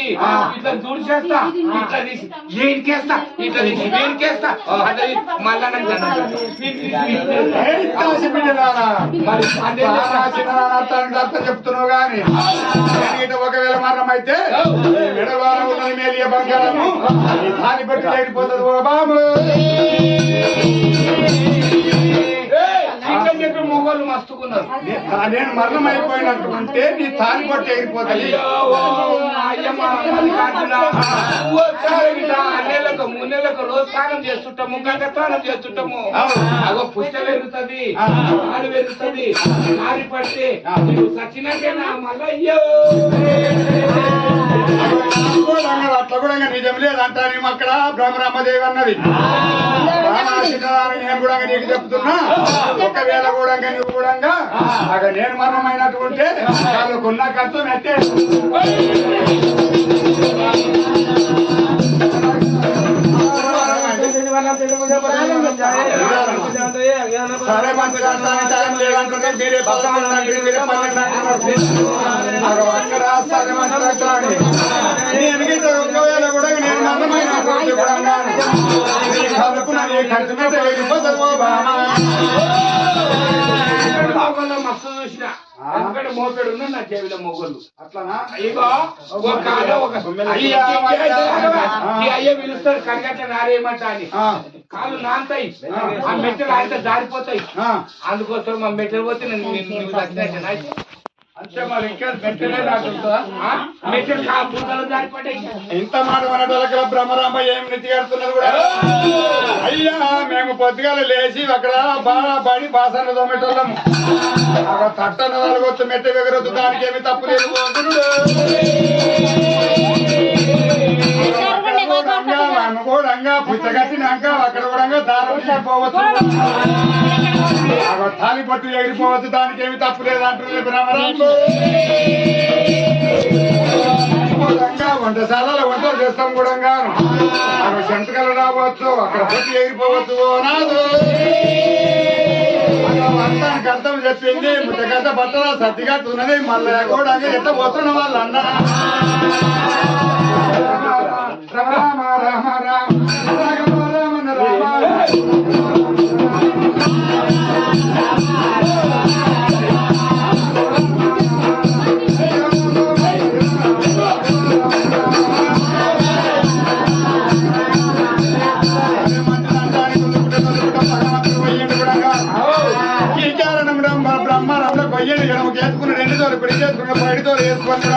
పోయి ఇట్లా దూడిచేస్తా, ఇట్లా తీసి ఏనికేస్తా, ఇట్లా తీసి వేనికేస్తా, అట్లా మళ్ళా చెప్తున్నావు గాని ఒకవేళ మరణం అయితే మెడవారం ఉన్నది మేలియ బంగారము దాన్ని బట్టి లేకపోతుంది ఓ బాబు. చెప్పి మొగోళ్ళు మస్తుకున్నారు. నేను మరణం అయిపోయినట్టుకుంటే నీ తాని పట్టి ఎగిరిపోతుంది. మున్నెలకు రోజు స్నానం చేస్తుంటాము, గంట స్నానం చేస్తుంటాము. అగో పుస్తలు పెరుగుతుంది, ఆరు పెరుగుతుంది, ఆరి పడితే నువ్వు సచ్చినట్టేనా మళ్ళా అయ్యో అట్లా కూడా నిజం లేదంటా మేము అక్కడ బ్రహ్మరామదేవి అన్నది. నేను కూడా నీకు చెప్తున్నా, ఒకవేళ కూడా నువ్వు కూడా నేను మరణమైనటువంటి వాళ్ళకున్న ఖర్చు నెట్టే సరే మంచిగా లేదంటుంటే మీరే మీరే అక్కడ సరే మంచిగా ఒకవేళ కూడా నేను మరణమైనటువంటి కూడా ఖర్చు మీద వెళ్ళిపోతావు బామా. మస్తు చూసిన ఎందుకంటే మోపెడు ఉన్నా నా చెవిలో మొగోళ్ళు అట్లానా అయ్యో పిలుస్తాడు కనగట్ల నారేయమంట అని కాళ్ళు నాంతాయి, ఆ మెట్టలు ఆయన జారిపోతాయి. అందుకోసం మా మెట్టలు పోతే నేను అంటే మరి ఇంకా మెట్టలే దాటుతుందా? మెట్టలు పూతలు జారిపోతాయి. ఇంత మాట మనటోళ్ళకి బ్రహ్మరామ ఏం నెత్తి కడుతున్నది కూడా. అయ్యా మేము పొద్దుగాల లేచి అక్కడ బాగా పడి బాసన్న తోమెటోళ్ళము. అక్కడ తట్టన తలగొచ్చు మెట్ట ఎగరొద్దు, దానికి ఏమి తప్పు లేదు. కూడా పుచ్చగట్టినాక అక్కడ కూడా దారం పోవచ్చు, తాలి పట్టు ఎగిరిపోవచ్చు, దానికి ఏమి తప్పు లేదు అంటున్నారు బ్రహ్మరాంబు. వంటశాలలో వంటలు చేస్తాం కూడా అక్కడ సెంటకలు రావచ్చు, అక్కడ పట్టు ఎగిరిపోవచ్చు. నాదు అర్థానికి అర్థం చెప్పింది, ముట్టగడ్డ బట్టల సర్దిగా ఉన్నది. మళ్ళీ కూడా ఎట్ట పోతున్న వాళ్ళు అన్న రామ రామ రామ బ్రహ్మారంలో కొయ్యడు ఎడమ చేసుకుని రెండు తోలు పిడి చేసుకున్న బయట తోలు వేసుకుని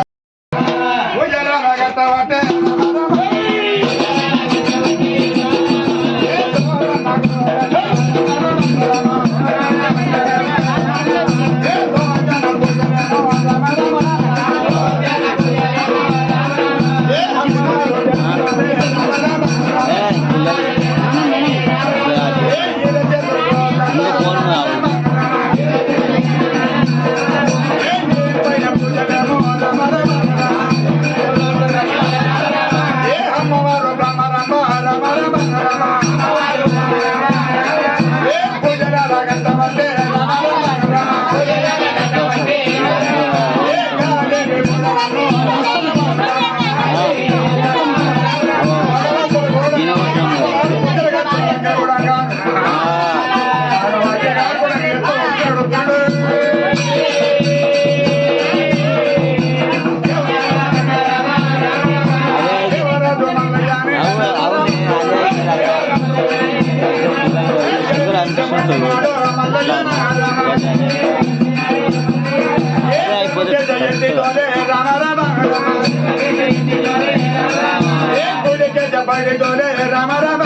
రామ రామ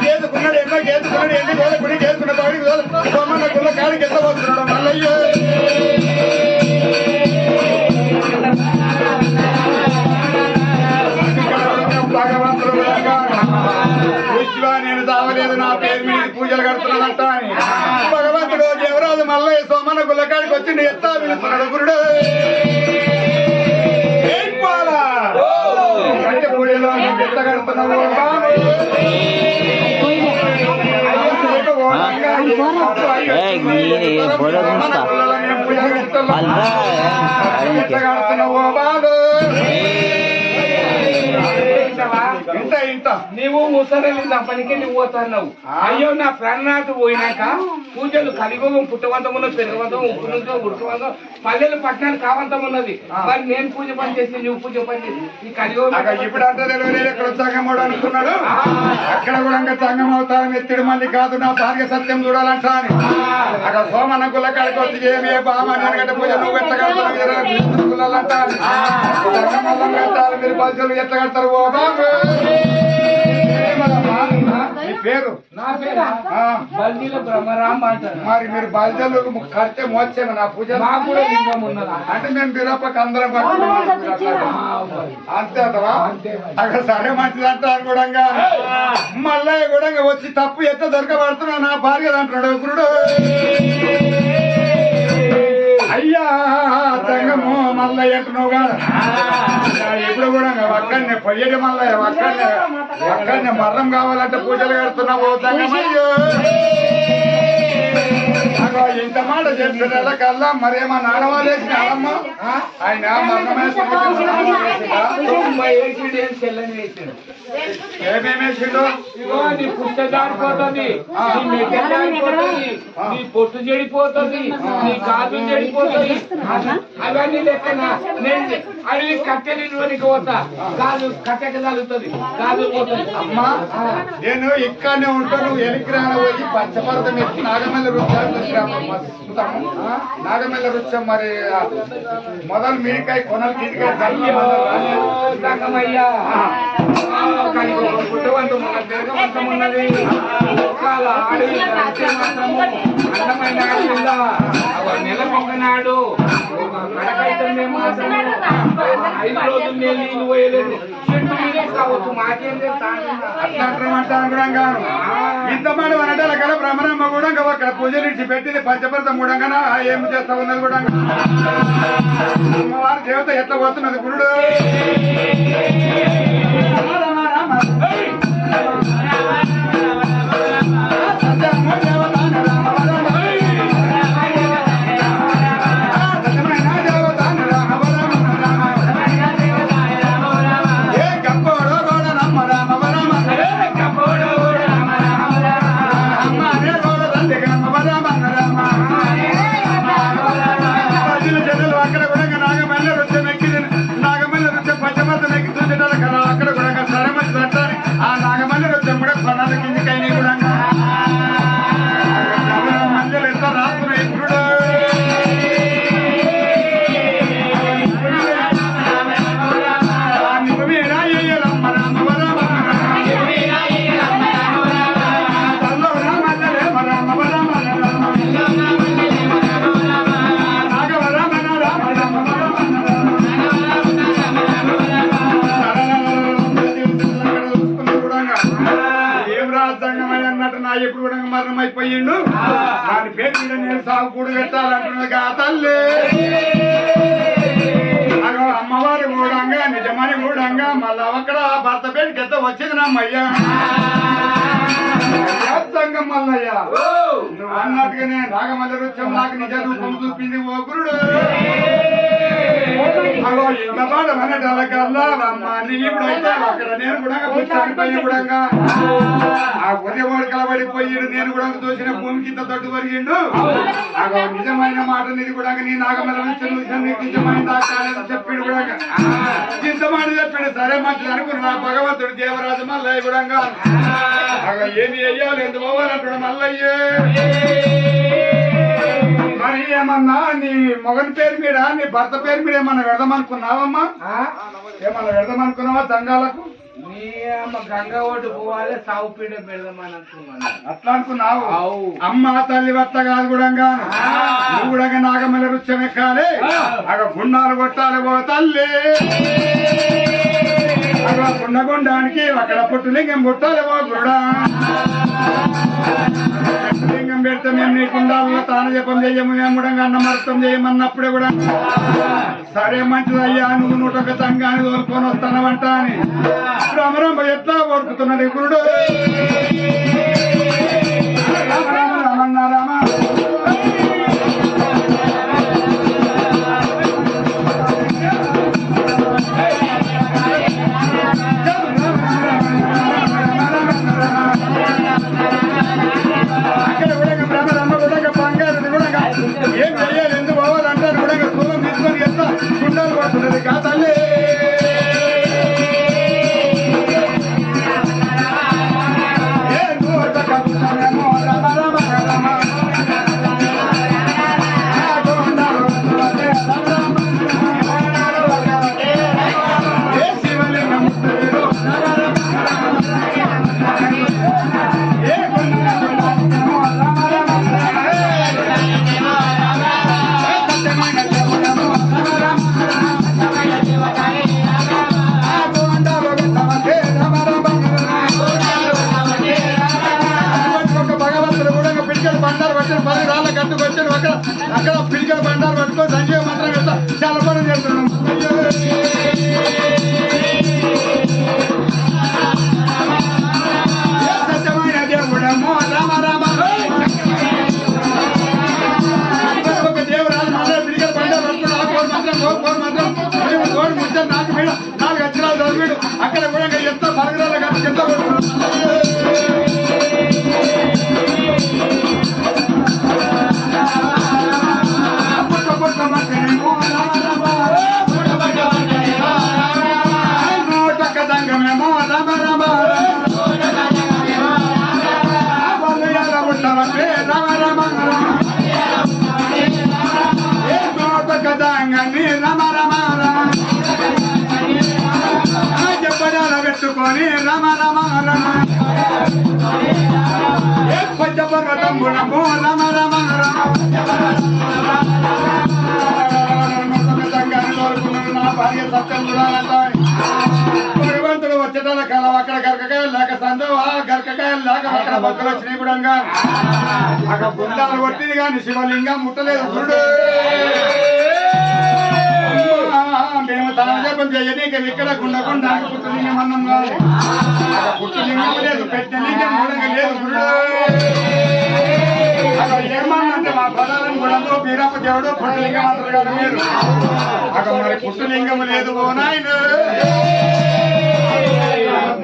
గేసుకున్నాడు ఎన్నో గేసుకున్నాడు ఎన్ని రోజులు గుడి గేసుకున్న బయటికి బొమ్మన్న గుళ్ళ కాడికి ఎంత పోతున్నాడు మల్లయ్య. భగవంతుడు విశ్వ నేను తావలేదు, నా పేరు మీద పూజలు కడుతున్నానంట అని భగవంతుడు దేవరాజు మల్లయ్య సోమన్న గుళ్ళ కాడికి వచ్చి ఎత్తా పిలుస్తున్నాడు. గురుడు అంటే పూజలో ఎత్త కడుతున్నావు పూజ ఎట్లా కడుతున్నావు బాలు ఇంత ఇంత నీవు ముసలి పనికి నువ్వు పోతున్నావు. అయ్యో నా ప్రాణనాథ్ పోయినాక పూజలు కలిగోగం పుట్టవంతం ఉన్నది, పెరగవంతం, ఉప్పు నుంచి ఉడకవంతం, పల్లెలు పట్టణాలు కావంతం ఉన్నది. మరి నేను పూజ పని చేసి నువ్వు పూజ పని చేసి ఈ కలిగోగం ఇప్పుడు అంటే ఎక్కడ సంగమోడు అనుకున్నాడు. అక్కడ కూడా సంగం అవుతాను ఎత్తిడి మళ్ళీ కాదు నా భార్య సత్యం చూడాలంటా అని అక్కడ సోమన్న గుల్ల కాడికి వచ్చి ఏమి బామ నేనగట్ట పూజ నువ్వు ఎట్లా కడతావు గుళ్ళంటా సంగమల్లం కట్టాలి మీరు బల్జలు ఎట్లా కడతారు ఓ బాబు మీ పేరు? నా పేరు బల్జీల బ్రహ్మరామ్ అంటారు. మరి మీరు బల్జలు కడితే మోచేమ నా పూజ మాకు కూడా లింగం ఉన్నదా అంటే మేము బిరప్పకి అందరం అంతే అదవా అక్కడ సరే మంచిది అంటారు కూడా మళ్ళీ కూడా వచ్చి తప్పు ఎత్త దొరకబడుతున్నా నా భార్య అంటున్నాడు గురుడు అయ్యా సంగము మల్లయ్య అంటున్నావు కదా ఇప్పుడు కూడా అక్కడనే పొయ్యడి మల్లయ్య అక్కడనే మర్రం కావాలంటే పూజలు కడుతున్నావు సంగమయ్యో ఇంత మాట చెప్పిన కల్లా మరేమో నానవాళ్ళు వేసినాడమ్మ ఆయన ఏమేమి వేసిండు నీ పుట్ట జారిపోతుంది, నీ మెట్ట జారిపోతుంది, నీ పొట్టు చెడిపోతుంది, నీ గాజు చెడిపోతుంది. అవన్నీ లెక్కన నేను అడవి కట్టెలికి పోతా, గాజు కట్టెకి తగులుతుంది, గాజు పోతుంది. అమ్మా నేను ఇక్కడనే ఉంటాను. ఎలికిరాన పోయి పంచపరదం ఎత్తి నాగమల్లి రుచాలు నాగమల్లి రుచం మరి మొదలు మీడికాయ కొనలు కిటికాయ సంగమయ్యా పుట్టవంతం మన పెరగవంతం ఉన్నది. అడవి అందమైన నెలకొక్కనాడు కడకైతే మేము 5 రోజులు నేను నీళ్ళు పోయలేదు. చెట్టు మీద కావచ్చు మాకేం అట్లాంటాను ఇంత మాట అనడాల కదా భ్రమరమ్మ కూడా అక్కడ పూజలు ఇచ్చి పెట్టింది పంచపరతం కూడా ఏం చేస్తా ఉన్నది కూడా అమ్మవారి దేవత ఎట్లా పోతున్నది గురుడు ఎప్పుడు కూడా మరణం అయిపోయిండు. దాని పేరు మీద నేను సాగు కూడు పెట్టాలంటున్నది కా తల్లి అమ్మవారి కూడంగా నిజమని కూడంగా మళ్ళా అక్కడ భర్త పేరుకి ఎంత వచ్చింది నమ్మయ్యా సంగం మల్లయ్య నువ్వు అన్నట్టుగానే నాగమల్లి రుచం నాకు నిజ రూపం చూపింది ఓ గురుడు ఇంత పాట మనకల్లా ఇప్పుడైతే అక్కడ నేను కూడా పుచ్చానిపోయి కూడా ఆ ఉదయవాడు కలబడిపోయాడు. నేను కూడా చూసిన భూమికి ఇంత తట్టు పరిగిండు. నిజమైన మాట ఇది కూడా నీ నాగమల్లి నిజమైందా కాలేదు చెప్పాడు కూడా ఇంత మాట చెప్పాడు. సరే మంచిది అనుకున్నా భగవంతుడు దేవరాజు మల్లయ్య కూడా ఏమి అయ్యాలి ఎంత పోవాలంటాడు మల్లయ్యే. మరి ఏమన్నా నీ మొగని పేరు మీద నీ భర్త పేరు మీద ఏమన్నా పెడదామనుకున్నావమ్మా? ఏమన్నా పెడదామనుకున్నావా సంఘాలకు? నీ అమ్మ గంగా ఓటు పోవాలి సాగు పీడ పెడదామని అనుకున్నాను. అట్లా అనుకున్నావు? అమ్మ తల్లి భర్త కాదు కూడా నువ్వు కూడా నాగమల్లి రుచం ఎక్కాలి. అక్కడ గుండాలు కొట్టాలి ఓ తల్లి. అక్కడ గుండగుండానికి అక్కడ పుట్టులింగం పుట్టాలి ఓ గురుడా. లింగం పెడితే మేము నీ గుండాలలో తాన జపం చెయ్యము మేము కూడా అన్నమర్థం చేయమన్నప్పుడే కూడా సరే మంచిదయ్యా నువ్వు 101 తంగాని తోలుకొని వస్తానవంట అని భ్రమరంబ ఎట్లా కొడుకుతున్నాడు గురుడు. రామ రామ రామన్న రామ పెట్టుకొని రమ రమ రమ చెప్పడాల పెట్టుకొని రమ రమ రమ పంచపర్వతంబునము రమ రమ రమ నా భార్య సత్యం చూడాలంటాను భగవంతుడు వచ్చేటాల కాలం అక్కడ గరకకాయలు లేక సందవు ఆ గరకకాయలు లేక అక్కడ భక్తులు వచ్చినాయి కూడా అక్కడ బృందాలు కొట్టింది కానీ శివలింగం ముట్టలేదు గురుడు మేము తనజపం చేయనీక ఇక్కడ గుండకుండా పుట్టులింగం అన్నం కాదు పుట్టులింగం లేదు పెట్టలింగం మూలంగా లేదు గురుడు అక్కడ ఏమన్నంటే మా ప్రధానం గుణంలో బీరప్ప దేవుడు పుట్టులింగం అంటారు కదా మీరు అక్కడ మరి పుట్టులింగం లేదు ఓ నాయన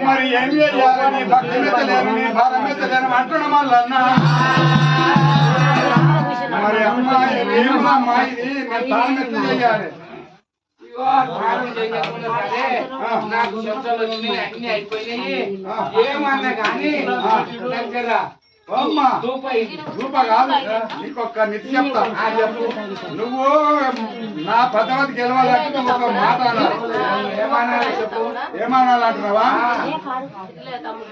మరి ఏం చేయాలి నీ భక్తి మెత్తలేను నీ భారం మెత్తలేను అంటున్నాం వాళ్ళన్నా మరి అమ్మాయి ఏమమ్మా ఇది మేము తాను మెత్త చేయాలి నాకు శబ్దాలు వచ్చినాయి అన్ని అయిపోయినాయి ఏమన్నా కానీ దగ్గర రూప కాదు ఇంకొక నిధి చెప్తా చెప్పు నువ్వు నా పదవతి గెలవాలంటే నువ్వు ఒక మాట అనాలి ఏమనాలి అంటున్నావా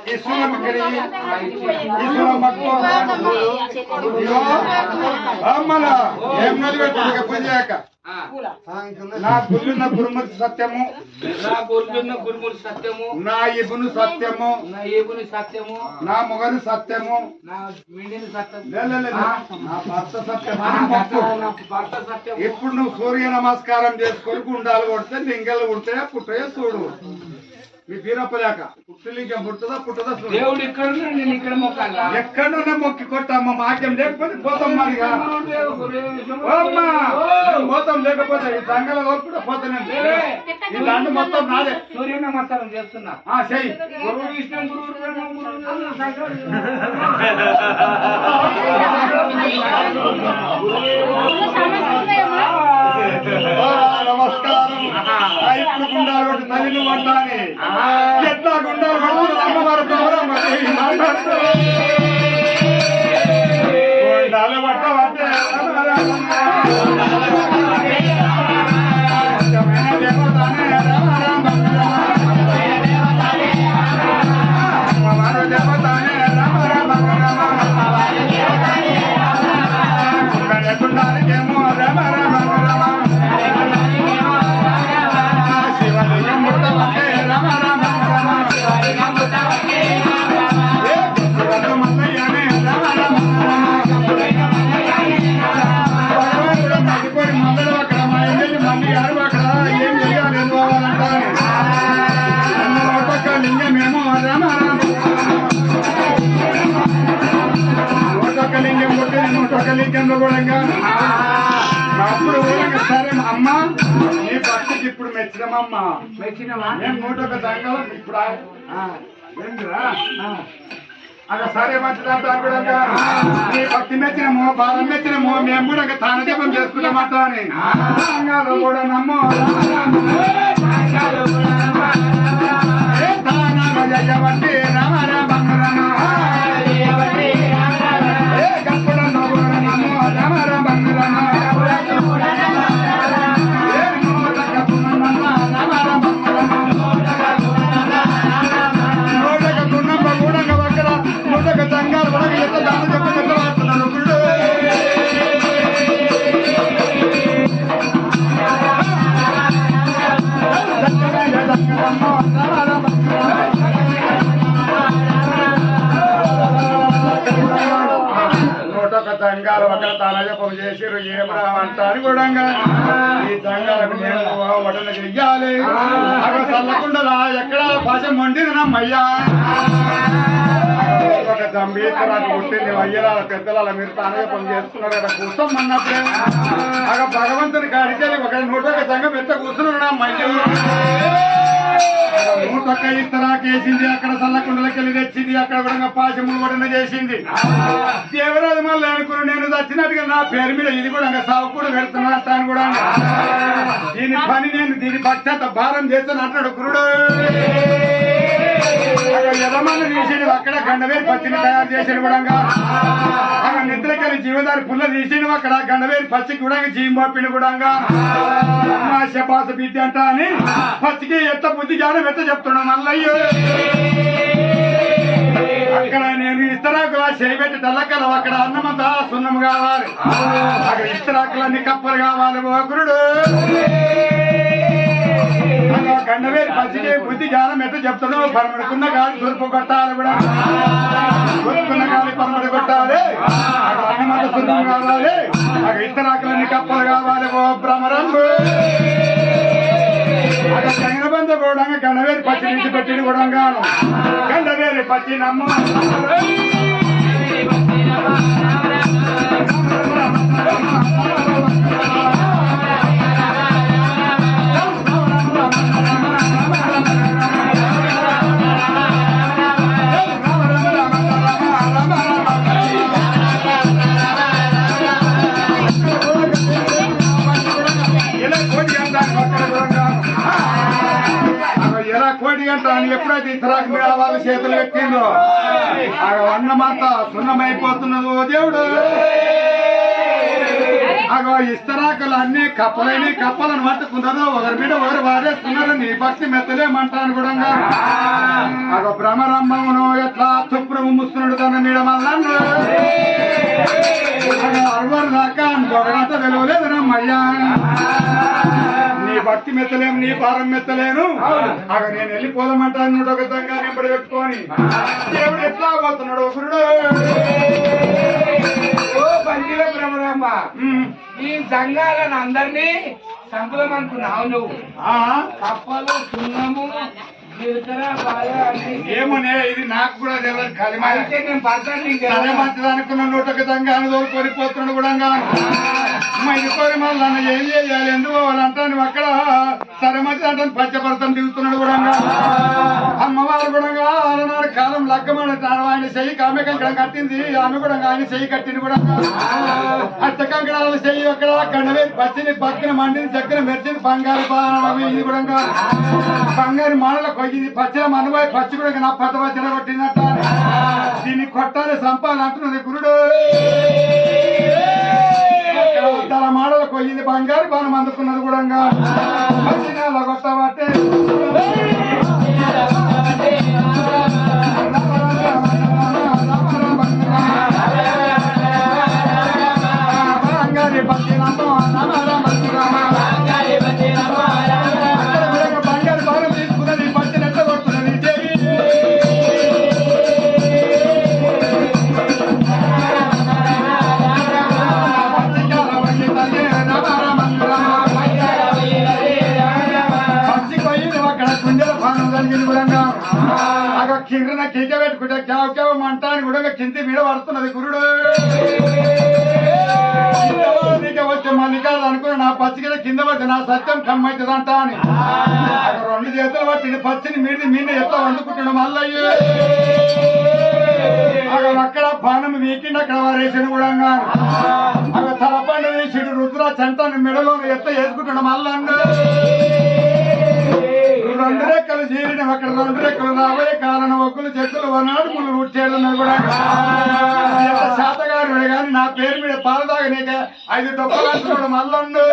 ఈశ్వరం ఇక్కడి ఈశ్వరం అమ్మల ఏం నదిపెట్టు పూజ చేయక నా గురున్న గురుమూర్తి సత్యము నా గురున్న గురుమూర్తి సత్యము నా ఇబును సత్యము నా ఏబుని సత్యము నా మొగను సత్యము నా మిండిని సత్యం నా భర్త సత్యము భర్త సత్యం ఇప్పుడు నువ్వు సూర్య నమస్కారం చేసుకొని గుండాలు కొడితే లింగలు పుడతాయా పుట్టయా చూడు మీ బీరప్పలేక పుట్టులింగం పుట్టుదా పుట్టదా చూడు దేవుడు ఇక్కడ నేను ఇక్కడ మొక్కాలా ఎక్కడున్నా మొక్కి కొట్టమ్మ మాకేం లేకపోతే పోతాం మరిగా పోతాం లేకపోతే ఈ దంగల కూడా పోతానే ఈ దండు మొత్తం నాదే సూర్య నమస్కారం చేస్తున్నా చెయ్యి గురువు విష్ణు గురువు నమస్కారం ఇప్పుడు గుండాలు కొట్టి తల్లిని పడ్డాని ఎట్లా గుండాలు పడుతుంది అమ్మవారు గౌరమ్మ గుండాలు పట్టవంటే గుండాలకేమో రమ రమ రమ శివలింగం ముట్టవంటే రమ రమ మల్లయ్యనే రమ రమ భగవంతుడు తగ్గిపోయి మందలు అక్కడ మా ఇంటి మళ్ళీ అరువు అక్కడ ఏం చేయాలి పోవాలంటారు ఒక్కొక్క లింగమేమో రమ రమ ఒక్కొక్క లింగం కొట్టి ఒక్కొక్క లింగంలో కూడా అప్పుడు సరే అమ్మ నీ భక్తికి ఇప్పుడు మెచ్చినమమ్మా మెచ్చినవా మేము నూటొక్క దంగలం ఇప్పుడు ఏంటిరా అక్కడ సరే మంచిదంతా కూడా నీ భక్తి మెచ్చినమో బాధ మెచ్చినమో మేము కూడా తాన జపం చేసుకుంటామట అని దంగాలు కూడా నమ్మో జయవట్టి రామ రామ రమ గప్పుడన్న కూడా నమ్మో రామ రామ రమ దంగాలు కూడా ఎంత దాని చెప్పి వాడుతున్నాను నూటొక్క దంగాలు ఒక తానజపం చేసిరు ఏమంటారు కూడా ఈ దంగాలకు నేను వడన చెయ్యాలి అక్కడ చల్లకుండా ఎక్కడ పాశం వండిది నమ్మయ్యా ఒక గంభీరాన్ని పుట్టింది అయ్యరాల పెద్దల మీరు తానజపం చేస్తున్నారు కదా కూర్చోం అన్నప్పుడే అక్కడ భగవంతుని కాడికెళ్ళి ఒక నూటొక్క దంగం ఎంత కూర్చున్నాడు నమ్మయ్య నూటొక్క ఇస్తరాకేసింది అక్కడ చల్లకుండలకెళ్ళి తెచ్చింది అక్కడ కూడా పాశములు వడన చేసింది దేవరాజు మళ్ళీ అనుకుని నేను చచ్చినట్టుగా నా పేరు మీద ఇది కూడా సాగు కూడా పెడుతున్నా అంటాను కూడా దీని పని నేను దీని పక్షాత భారం చేస్తాను అంటాడు గురుడు ఎర్రమన్ను తీసిండు అక్కడ గండవేరి పచ్చిని తయారు చేసిన కూడా నిద్రకెళ్ళి జీవదారి పుల్ల తీసిండు అక్కడ గండవేరి పచ్చికి కూడా జీవం పంపిణీ కూడా శపాస బిడ్డ అంట అని పచ్చికి ఎత్త బుద్ధి జ్ఞానం ఎత్త చెప్తున్నాడు మల్లయ్య. అక్కడ నేను ఇస్తరాకులా చేయబెట్టి తెల్లకల అక్కడ అన్నమంతా సున్నం కావాలి, అక్కడ ఇస్తరాకులన్నీ కప్పలు కావాలి గురుడు. గండవేరి పచ్చికి బుద్ధి జ్ఞానం ఎట్లా చెప్తున్నావు, పరమడుకున్న గాలి తూర్పు కొట్టాలి కూడా, తూర్పుకున్న గాలి పరమడు కొట్టాలి, అక్కడ అన్నమంత సున్నం కావాలి, అక్కడ ఇస్తరాకులన్నీ కప్పలు కావాలి ఓ భ్రమరంగు. అక్కడ జగనబంధ కూడా గండవేరి పచ్చి నుంచి పెట్టిన కూడా గండవేరి పచ్చి నమ్మ కోటి గంట అని ఎప్పుడైతే ఇతరాకు మీద వాళ్ళ చేతులు పెట్టిందో అన్నమంతా సున్నమైపోతున్నది ఓ దేవుడు. అగో ఇస్తరాకులు అన్ని కప్పలని కప్పలను పట్టుకున్నారు, ఒకరి మీద ఒకరు వారేస్తున్నారు, నీ భక్తి మెత్తలేమంటాను కూడా. అగో భ్రమరంభమును ఎట్లా తుప్రము ముస్తున్నాడు తన మీద మళ్ళీ అరవరు దాకా ఒకడంతా వెలువలేదు రమ్మయ్యా. నీ భక్తి మెత్తలేము, నీ భారం మెత్తలేను, అక్కడ నేను వెళ్ళిపోదామంటాను ఒక దంగా నింపడి పెట్టుకొని దేవుడు ఎట్లా పోతున్నాడు గురుడు. ఓ బండిలో భ్రమరాంబ, ఈ సంఘాలను అందరినీ సంపదం అనుకున్నావు నువ్వు. కప్పలు సున్నము ఏమోనే ఇది నాకు కూడా తెలియదు. అయితే నేను సరే మంచిది అనుకున్న నూటొక దంగా కోరిపోతున్నాడు కూడా మైదుకోరి మళ్ళీ ఏం చేయాలి ఎందుకు వాళ్ళంటాను అక్కడ సరే మంచిది అంటాను పచ్చపడతాను దిగుతున్నాడు కూడా. అమ్మవారు కూడా అలనాడు కాలం లగ్గమైన ఆయన చెయ్యి ఆమె కంకణం కట్టింది, ఆమె కూడా ఆయన చెయ్యి కట్టింది కూడా. అత్త కంకణాల చెయ్యి అక్కడ గండవేరి పచ్చిని పక్కన మండిని చక్కన మెరిచింది బంగారు ఇది కూడా బంగారు మాడల కొయ్యింది పచ్చల మనవాయి పచ్చి కూడా నా పత్త పచ్చల కొట్టిందట. దీన్ని కొట్టాలి సంపాలి అంటున్నది గురుడు. తల మాడల కొయ్యింది బంగారు బాణం అందుకున్నది కూడా పచ్చినాల కొట్టబట్టే బంగారి పచ్చినతో బంగారు బాణం తీసుకున్నది పచ్చినట్టు కొడుతున్నది దేవి. అక్కడ కింద కింద పెట్టుకుంటే కేవ్ కేవ్ మంటాన్ని కూడా కింది మీద పడుతున్నది గురుడు. వచ్చే మల్లికాడు అనుకుని నా పచ్చిగా కింద పడితే నా సత్యం కమ్మవుతుంది అంట అని అక్కడ రెండు చేతులు పట్టి పచ్చిని మీది మీద ఎట్లా వండుకుంటాడు మల్లయ్య. అక్కడ బాణం వీకిండి అక్కడ వారేసిన కూడా అక్కడ తలపండు వేసిడు రుద్ర చంటాన్ని మెడలో ఎట్లా వేసుకుంటాడు మల్లన్న. రెండు రెక్కలు చేరిన అక్కడ రెండు రెక్కలు రాబోయే కారణం ఒక్కలు చెక్కులు వనాడు ముళ్ళు ఉచ్చేడు కూడా శాతగారు కానీ నా పేరు మీద పాలు తాగనీక 5 డబ్బులు అంటున్నాడు మల్లన్ను.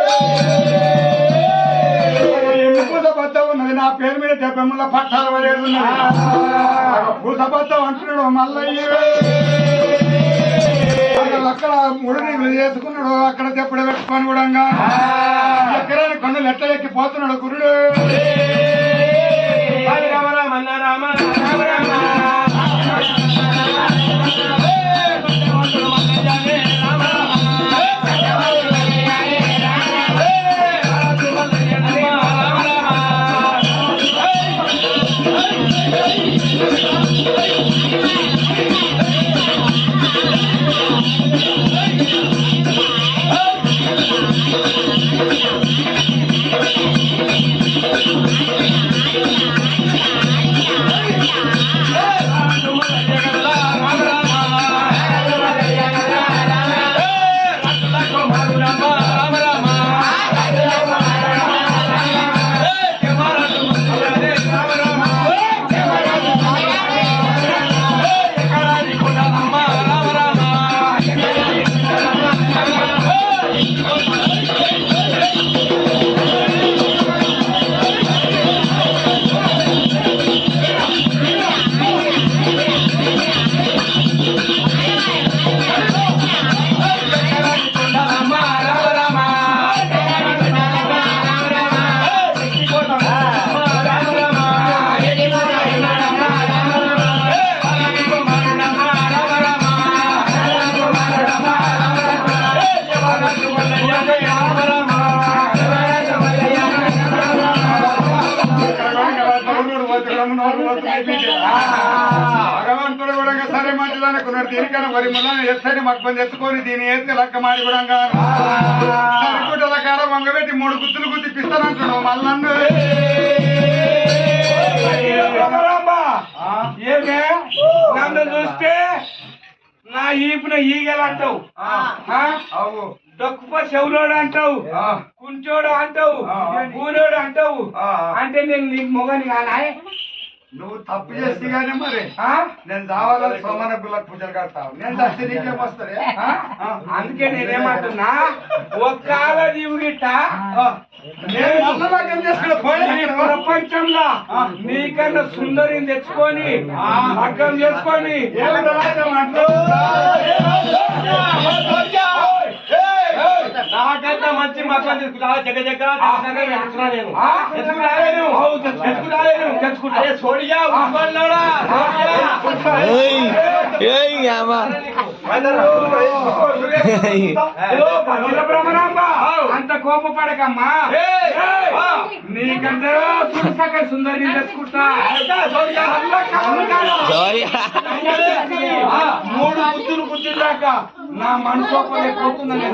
పూసబద్ధం ఉన్నది నా పేరు మీద 70 ముళ్ళ పట్టాలు పడేడున్నది పూసబద్ధం అంటున్నాడు మల్లయ్య. అక్కడ ముడిని చేసుకున్నాడు అక్కడ తెప్పుడు పెట్టుకొని కూడా ఎక్కడానికి కన్నులు ఎట్లా ఎక్కిపోతున్నాడు గురుడు. రామ రామ రామ రామ రామ పోతున్నాయి బిడ్డ. భగవంతుడు కూడా సరే మంచిది అనుకున్నాడు. దీనికన్నా మరి ముళ్ళని ఎత్తని మక్కుని తెచ్చుకొని దీని ఎత్తి లక్క మాడి కూడా సరిగుడ్డల కాడ వంగబెట్టి 3 గుత్తులు గుద్ది పిస్తానంటున్నావు మళ్ళీ ఏమే నన్ను చూస్తే నా ఈపున ఈగలు అంటావు, దొక్కుప చెవులోడు అంటావు, కుంచోడు అంటావు, కూలోడు అంటావు. అంటే నేను నీ మొగని కానా? నువ్వు తప్పు చేస్తే గానీ మరి నేను రావాలని సోమన గుళ్ళకు పూజలు కడతావు. నేను చస్తే నీకేం వస్తుంది? అందుకే నేనేమంటున్నా, ఒక్కల నీవు గిట్ట ప్రపంచంలో నీకన్నా సుందరిని తెచ్చుకొని మగ్గం చేసుకొని నాకంతా మంచి మక్కలు తీసుకుంటా జగ జగ సోడియా అంత కోపపడకమ్మా, నీకంటే సుందర సుందరిని తెచ్చుకుంటా. 3 బుద్ధులు బుద్ధిదాకా నా మనసు పోతుందని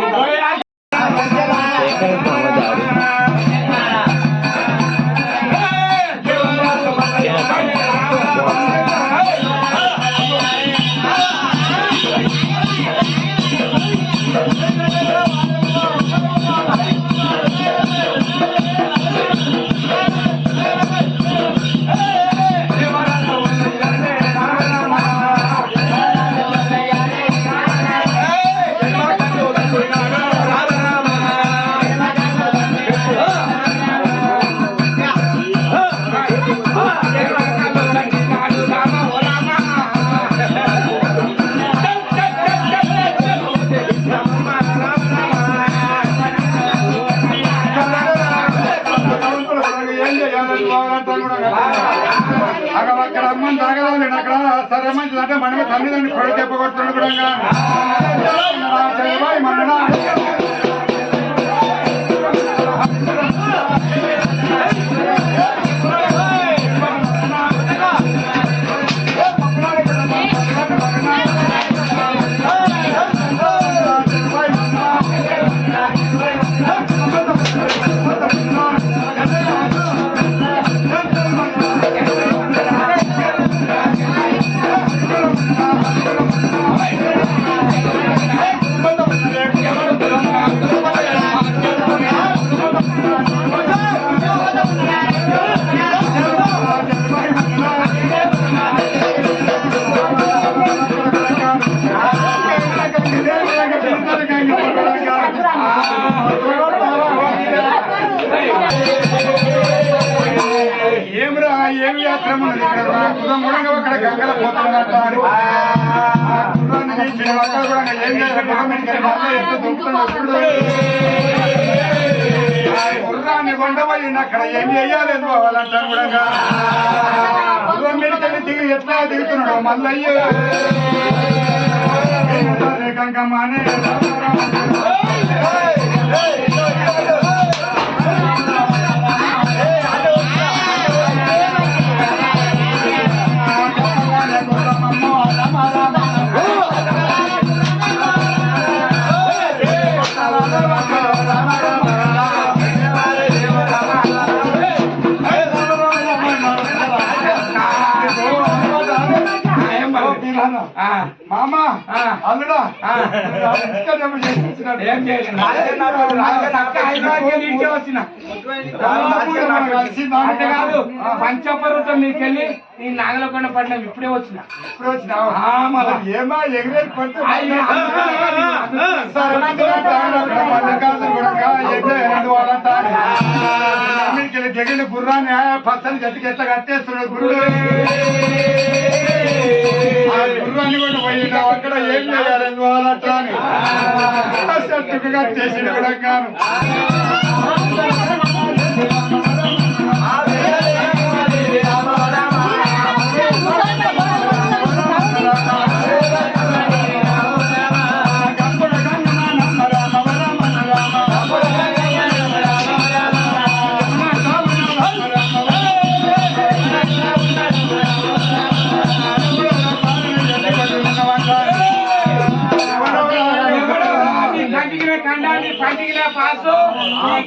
అక్కడ అమ్మని తాగదాం. అక్కడ సరే మంచిది అంటే మనమే తల్లిదండ్రులు కొడు చెప్పగొడుతున్నాడు కూడా మన ఏమిరా ఏమి యాత్ర అక్కడ గంగల పోతున్నట్టు కూడా ఏం చేయాలి గుర్రాన్ని కొండపోయి అక్కడ ఏం చేయాలి పోవాలంటాను కూడా గుర్రం మీదకి దిగి ఎట్లా దిగుతున్నాడు మల్లయ్య గంగమ్మ మామ అల్లుడా పంచపర్వతం నీకెళ్ళి నీ నాగలకొండ పడినాం ఇప్పుడే వచ్చినా ఏమా ఎగిరే దిగిన గుర్రాన్ని పచ్చని గట్టికి ఎట్లా కట్టేస్తున్నాడు గురుడు గుర్రాన్ని కూడా పోయినా అక్కడ ఏం చేయాలని వాళ్ళట్లా చెట్టుగా చేసిన కూడా కాను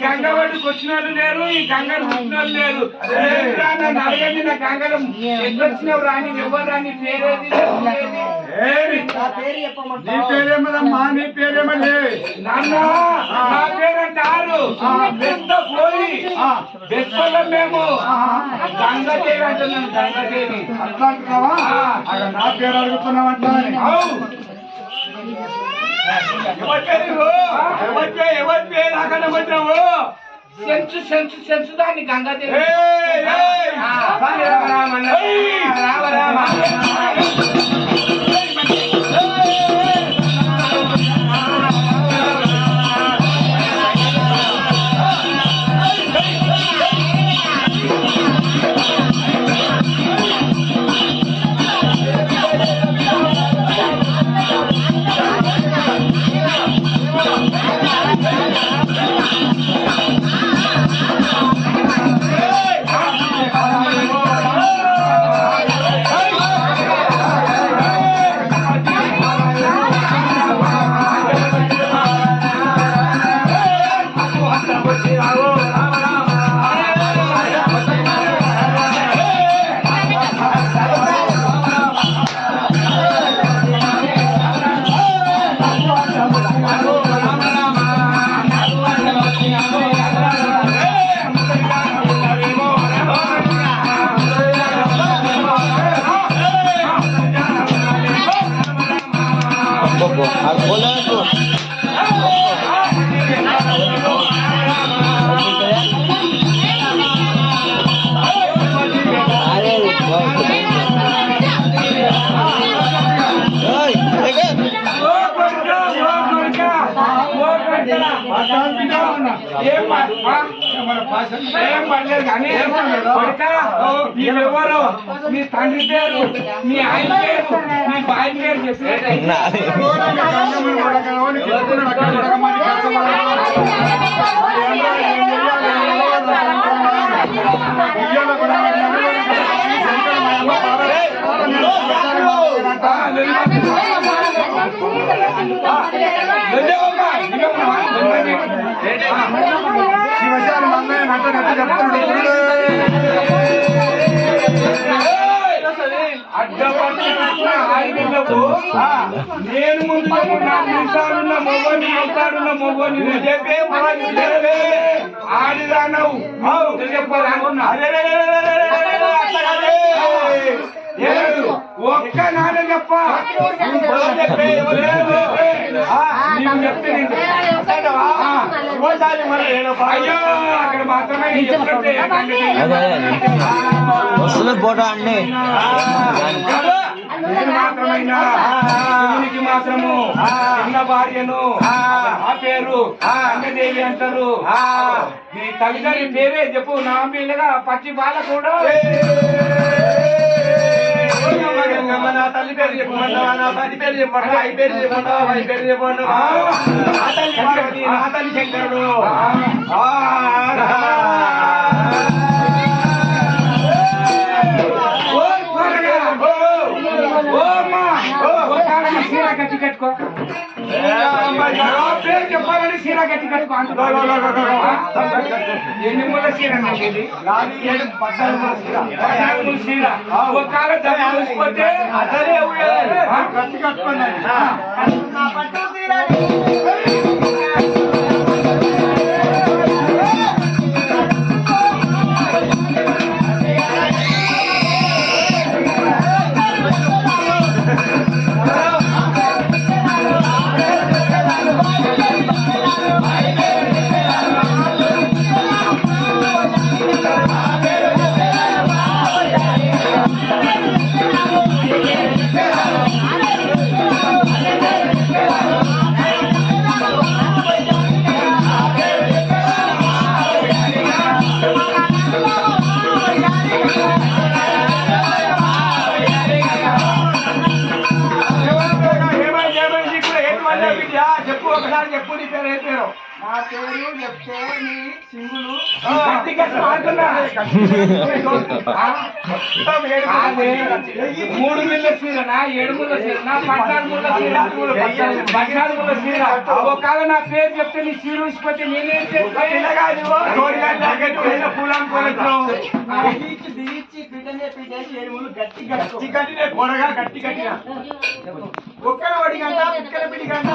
గంగ ఒడ్డుకు వచ్చిన వాళ్ళు లేరు, ఈ గంగను వచ్చిన వాళ్ళు లేరు. నన్ను అడగండి, నా గంగలు ఎట్లొచ్చినావు రాని, ఎవరు రాని, పేరేది నీ పేరేమదమ్మా? నీ పేరేమలే? నాన్న నా పేరంటారు పెద్ద పోయి బెస్పల్లం మేము గంగదేవి అంటున్నాను. గంగదేవి అట్లా అంటున్నావా? నా పేరు అడుగుతున్నావంటా? ఎవరి పేరు అక్కడ వచ్చావు? సెంచు సెంచు సెంచు దాన్ని గంగాదేవి. రామ రామ ఏం పడలేదు కానీ నీవెవరు, నీ తండ్రి పేరు, నీ ఆయన పేరు, నీ బాయ్ పేరు చెప్పి శివశాలి మన్నయ్య అంటే చెప్తున్నాడు. అడ్డపట్టిన ఆయుధులకు నేను ముందు 4 నిమిషాలున్న మొగోని అవుతాడున్న మొగోని చెప్పే ఆడిదానవు చెప్పాలనుకున్నా. ఒక్క నాన్న చెప్ప అయ్యో అక్కడ మాత్రమే వస్తుంది ఫోటో అండి. నేను మాత్రమైనా శివునికి మాత్రము చిన్న భార్యను ఆ పేరు గంగదేవి అంటారు. నీ తల్లిదండ్రి పేరే చెప్పు. నా పిల్లగా పచ్చి బాల కూడా నా తల్లి పేరు చెప్పమన్నావా? నా తల్లి పేరు చెప్పండి, అయి పేరు చెప్పండి, అయి పేరు చెప్పండి. నా తల్లి పార్వతి, నా తల్లి శంకరుడు. సీరా గట్టి కట్టుకో, పేరు చెప్పాలని సీరా గట్టి కట్టుకో అంటున్నా. ఎన్ని ముళ్ళ సీర నాకేది? 14 సీర. ఒక కాలం చూసిపోతే అసలే గట్టి కట్టుకోండి. చెప్పు, ఒకసారి చెప్పు, నీ పేరు ఏం పేరు? నా పేరు చెప్తే నీ సింగులు అదే 3 మిల్ల సీరనా 7 ముళ్ళ సీరనా 14 ముళ్ళ సీర 14 ముళ్ళ సీర ఒకవేళ నా పేరు చెప్తే నీ సీరు ఇచ్చిపోతే నేనేం ఒక్కడ ఒడి గంట ఇక్కడ పిడి గంట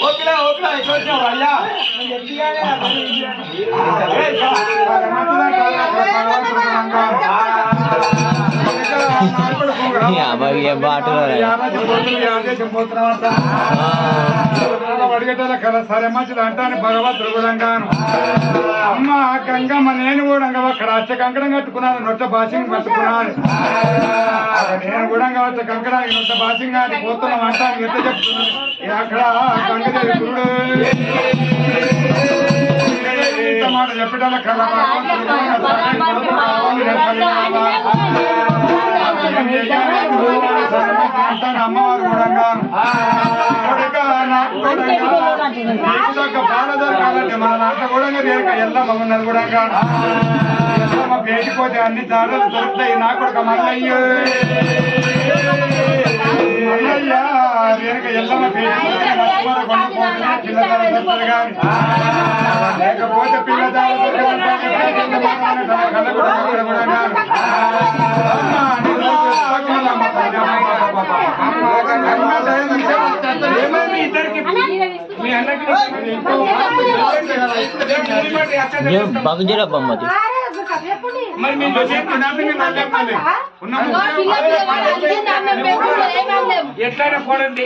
ఓకేలా అయ్యా అడిగేటోళ్ళ కదా సరే మంచిది అంటాను భగవంతుడు కూడా అమ్మ గంగమ్మ నేను కూడా అక్కడ అచ్చ కంకణం కట్టుకున్నాను నొట్ట భాషంగా కట్టుకున్నాను నేను కూడా వచ్చే కంకణానికి నొట్ట భాషంగా పోతున్నాం అంటాను ఎంత చెప్తున్నాను అక్కడ గంగదేవి గురుడు మాట చెప్పేటోళ్ళ కదా అమ్మవారు కూడా బాల దొరకాలంటే మన నాట కూడా ఎల్లమ్మ ఉన్నది కూడా ఎల్లమ్మ పేటిపోతే అన్ని దాడులు దొరుకుతాయి నా కొడుక మల్లయ్య మల్లయ్య వెనక ఎల్లమ్మ పేటిపోతే పిల్లదారు దొరుకుతారు కానీ లేకపోతే పిల్లదారు బగుజరా బొమ్మది ఎట్లయినా కొనండి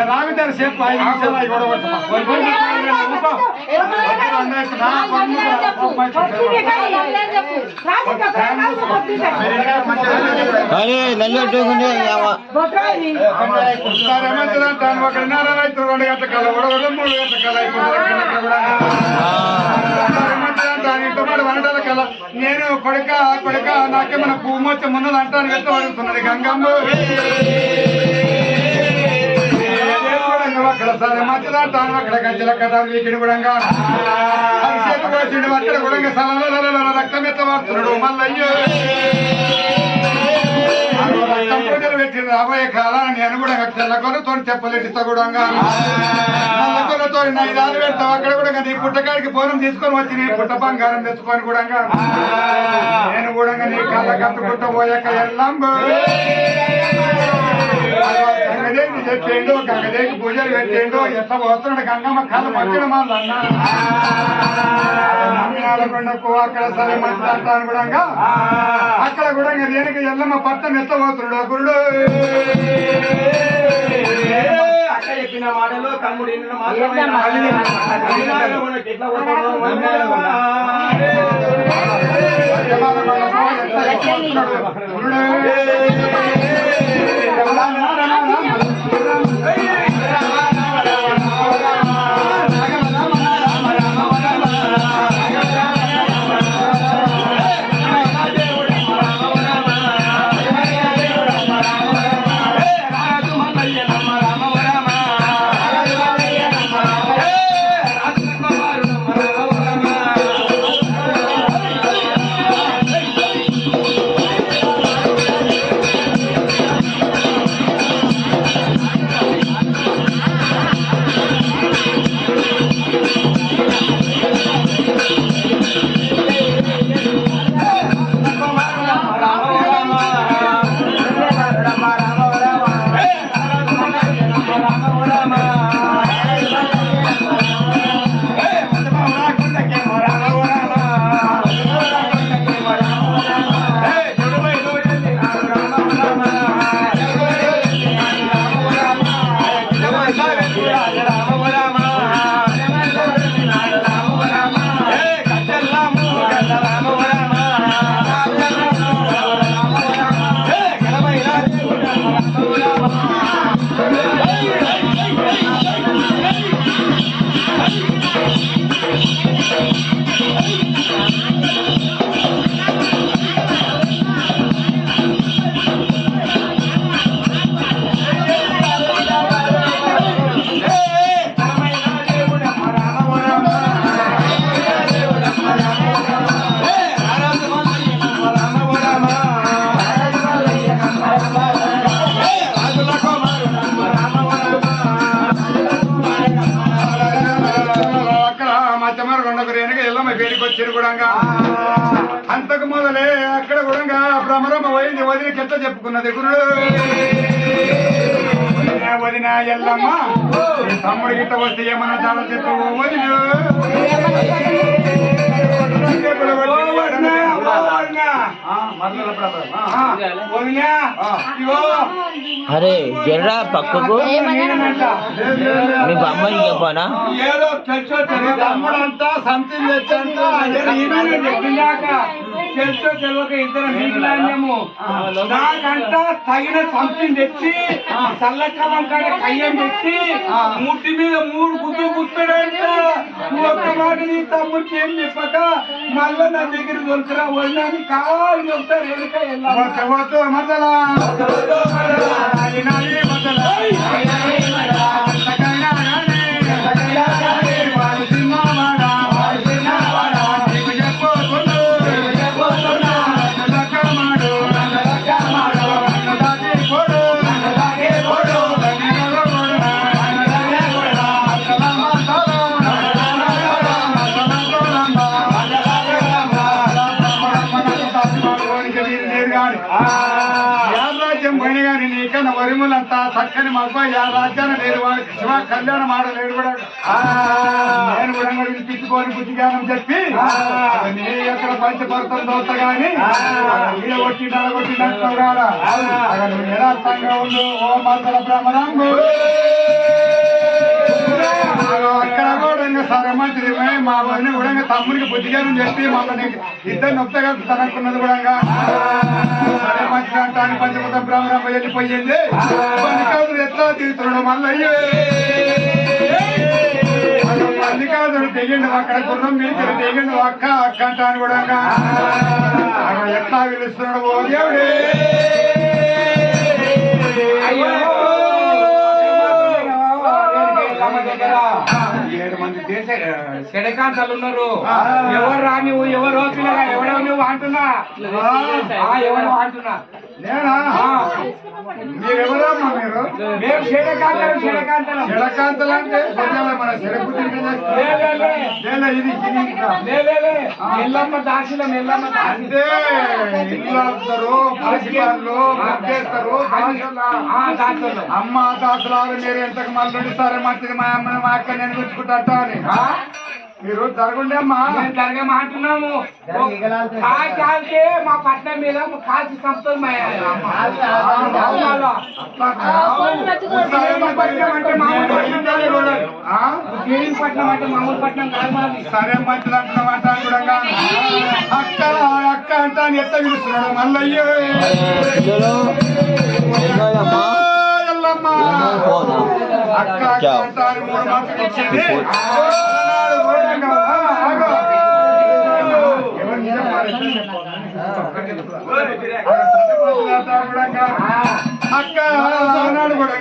రావిదారు సేపు 5 నిమిషాలు అరే నల్లట్టు ఒకటిన్నర రైతు 2 గంటల కల 3 గంటల కల ఇంతమంది వంటల కల నేను కొడుక నాకేమన్నా భూమోచ్చ ఉన్నది అంటాను ఎంత అడుగుతున్నది గంగమ్మ అక్కడ సరే మంచిది అంటాను అక్కడ గంజల కట్టాలి వీకిని కూడా చేతి పోసిండు అక్కడ కూడా రక్తం ఎత్త వాడుతున్నాడు మళ్ళీ రక్తం పెట్టింది రాబోయే కాలాన్ని నేను కూడా తెల్లకొలతో చెప్పలేటిస్తా కూడా నల్లకొలతో 5 ఆలు పెడతావు అక్కడ కూడా నీ పుట్టకాడికి పూర్వం తీసుకొని వచ్చి నీ పుట్ట బంగారం తెచ్చుకొని కూడా నేను కూడా నీ కళ్ళ కట్టుకుంటూ పోయాక ఎల్లంబు గంగదేవి చెప్పిండు గంగదేవికి పూజలు పెట్టిండు ఎట్లా పోతున్నాడు గంగమ్మ కళ్ళ మధ్యన మళ్ళీ నమ్మినాలకొండకు అక్కడ సరే మంచిది అంటాను కూడా అక్కడ కూడా దేనికి ఎల్లమ్మ పట్టం ఎట్లా పోతున్నాడు గురుడు అక్క చెప్పిన మాటలు తమ్ముడు ఎట్లా వదినకి ఎట్లా చెప్పుకున్నది గురుడు వదిన ఎల్లమ్మ నీ తమ్ముడు గిట్ట వస్తే ఏమన్నా చాలా చెప్పు వదిన అరే జర్రా పక్కకు మీ బామ్మని చెప్పానా ఏదో తెలుసో తమ్ముడంతా సంథింగ్ తెచ్చంట తెలుసో తెలియక ఇద్దరు నీకులాము నాకంట తగిన సంథింగ్ తెచ్చి చల్లకాలం కాడ కయ్యం తెచ్చి ముట్టి మీద 3 గుద్దులు గుర్తాడంట నువ్వు ఒక్క మాట నీ తమ్ముడికి ఏం చెప్పక మళ్ళా నా దగ్గర దొరకరా వదిలేని కావాలి చెప్తారు ఎదుక రాజ్యం పోయిన గాని నీకన్నా వరిములంతా చక్కని మగ రాజ్యాన్ని లేరు వాడు శివ కళ్యాణం ఆడలేడు కూడా నేను కూడా పిలుచుకొని బుద్ధిగానం చెప్పి నీ ఎక్కడ పంచపడతాం దోస్త గాని మీద కొట్టిండాలి రాడా నువ్వు నిరాశంగా ఉండు ఓ మందల బ్రహ్మరాంగు అక్కడ కూడా సరే మంచిది మా వదిన కూడా తమ్ముడికి బుద్ధిగానం చెప్పి మమ్మల్ని ఇద్దరు నొప్పగా తనకున్నది కూడా సరే మంచిది అంటాను పంచపద బ్రహ్మరాంబ వెళ్ళిపోయింది మల్లికాదుడు ఎట్లా తీస్తున్నాడు మల్లయ్య మల్లికాదుడు తెగిండు అక్కడ గుర్రం మీద తెగిండు అక్క అక్క అంటాను కూడా ఎట్లా పిలుస్తున్నాడు ఓ దేవుడే దగ్గర 7 మంది దేశ చెడకాంతలు ఉన్నారు ఎవరు రా నువ్వు ఎవరు పిల్లగా ఎవడో నువ్వు అంటున్నా ఎవరు అంటున్నా నేనా మీరెవరమ్మా మీరు మేము చెడకాంతలు చెడకాంతలు అంటే మన చెడకు ఎల్లమ్మ దాసిలం ఎల్లమ్మ అంటే ఇల్లు ఆపుతారు పసిపాలు చేస్తారు అమ్మ దాసులాలు మీరు ఎంతకు మళ్ళీ సరే మంచిది మా అమ్మని మా అక్క నేను గుచ్చుకుంటా అని మీరు జరగండి అమ్మా జరగమంటున్నాము కాల్తే మా పట్నం మీద కాల్చి సంపద పట్నం అంటే మామూలు పట్నం కాదు సరే మంచిది అంటున్నామంట కూడా అక్క అక్క అంటా అని ఎట్లా పిలుస్తున్నాడు మల్లయ్య అక్క అక్క అంటా అని 3 మాటలు వచ్చింది అక్క అన్నాడు కూడా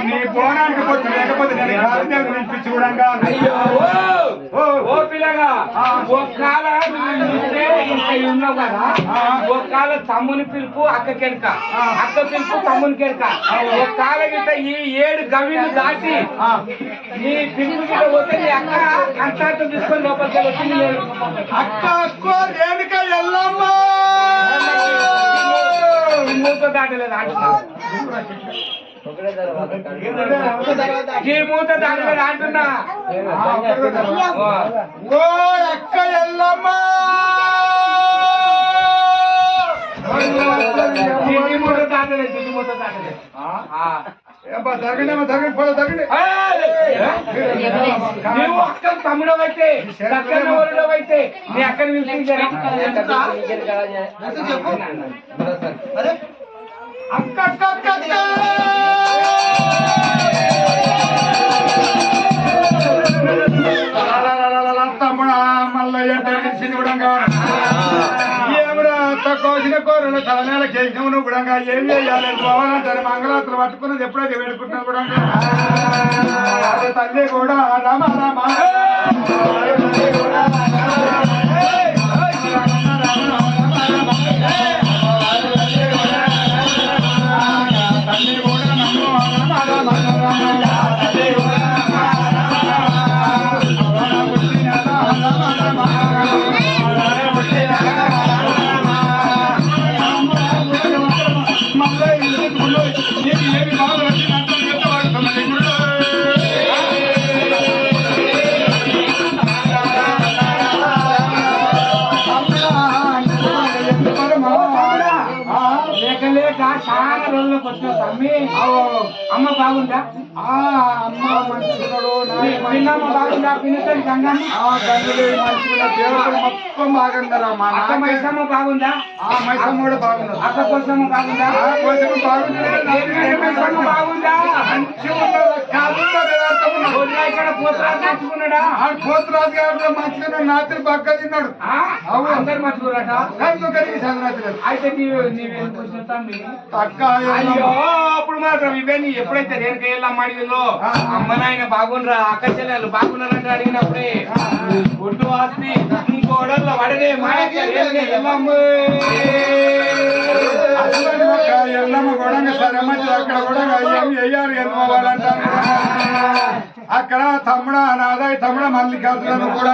నీ బోనానికి పొట్టు లేకపోతే నేను కాదు వినిపించి కూడా ఓ పిల్లగా ఒక్కాల ఉన్నావు కదా ఒక్కాల తమ్ముని పిలుపు అక్క కెరక అక్క పిలుపు తమ్ముని కెరక ఒక్కాల గిట్ట ఈ 7 గవిలు దాటి నీ పిలుపు గిట్ట పోతే నీ అక్క కంచాటం తీసుకొని లోపలికి వచ్చింది లేదు అక్క అక్క రేణుక ఎల్లమ్మ మూత దాటలేదు అంటున్నా ఈ మూత దాటలేదు అంటున్నా ఓ అక్క ఎల్లమ్మ మూత దాటలేదు మూత దాటలేదు నువ్వు అక్క తమ్ముడవైతే వరుడవైతే నీ అక్కని అక్క అక్క అక్క అక్క తమ్ముడా మల్లయ్య తెలిసింది కూడా ఏమరా కోసిన కూరలు తలనేల చేసినవు కూడా ఏం చేయాలి పోవాలంటారు మంగళాతులు పట్టుకున్నది ఎప్పుడైతే వేడుకుంటున్నావు కూడా తల్లి కూడా రామ రామ తమ్మి అమ్మ బాగుందా? అమ్మ మంచిగున్నాడు, పిన్నమ్మ బాగుందా? పిన్నతల్లి గంగమ్మ మంచిగా దేవతలు మొత్తం బాగున్నారు. మా అక్క మైసమ్మ బాగుందా? మైసమ్మ కూడా బాగున్నారు. అక్క కోసమ్మ బాగుందా? మైసమ్మ బాగుంది. మైసమ్మ బాగుందా? ఇక్కడ పోతరాజు తెచ్చుకున్నాడా? పోతురాజు గారు మంచిగా నాత్రి పక్క తిన్నాడు. అందరు మంచుకున్నాడ? కలిగి సంగతి అయితే నీవేం చూసిన తమ్మి అక్క అయ్యో అప్పుడు మాత్రం ఇవన్నీ ఎప్పుడైతే రేణుక వెళ్ళమ్మ అడిగిందో అమ్మ నాయన బాగుండ్రా అక్క చెల్లెలు బాగున్నారంటే అడిగినప్పుడే ఒడ్డు ఆస్తి ఇంకోడల్లో పడదే మాయక్క ఎల్లమ్మ ఎల్లమ్మ కూడా సరే మంచిది. అక్కడ కూడా ఏమి వెయ్యాలి ఎన్నోవాలంటారు. అక్కడ తమ్ముడ నాదాయి తమ్ముడ మల్లికార్జున కూడా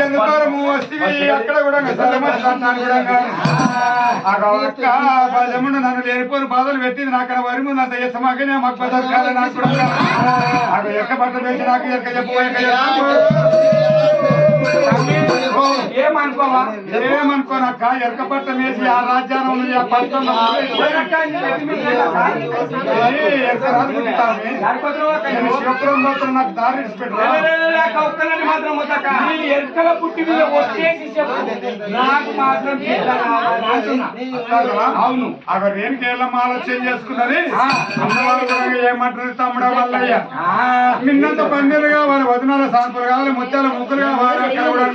ఎందుకు వస్తే అక్కడ కూడా సరే మంచిది అంటాను కూడా. అక్క బలమును నన్ను లేనిపోరు బాధలు పెట్టింది. నాకు అక్కడ వరి ముందు అంత ఎసమాకనే మాకు బతకాలి. నాకు కూడా అక్కడ ఎక్క బట్టలు వేసి నాకు ఎక్క చెప్పు ఏమనుకోవా? ఏమనుకోనక్క ఎరక పట్ట వేసి ఆ రాజ్యాన్ని ఉంది ఆ పట్టణం శివపురం పోతున్న నాకు దారి ఎరకల పుట్టి మీద వచ్చేసి నాకు మాత్రం అవును అక్కడ దేనికి వెళ్ళమ్మ ఆలోచన చేసుకున్నది. అమ్మవారు కూడా ఏమంటారు తమ్ముడ వల్లయ్య నిన్నంత పన్నీరు కావాలి, వదినాల సాంపులు కావాలి, ముత్యాల ముగ్గులు కావాలి. అక్కడ కూడా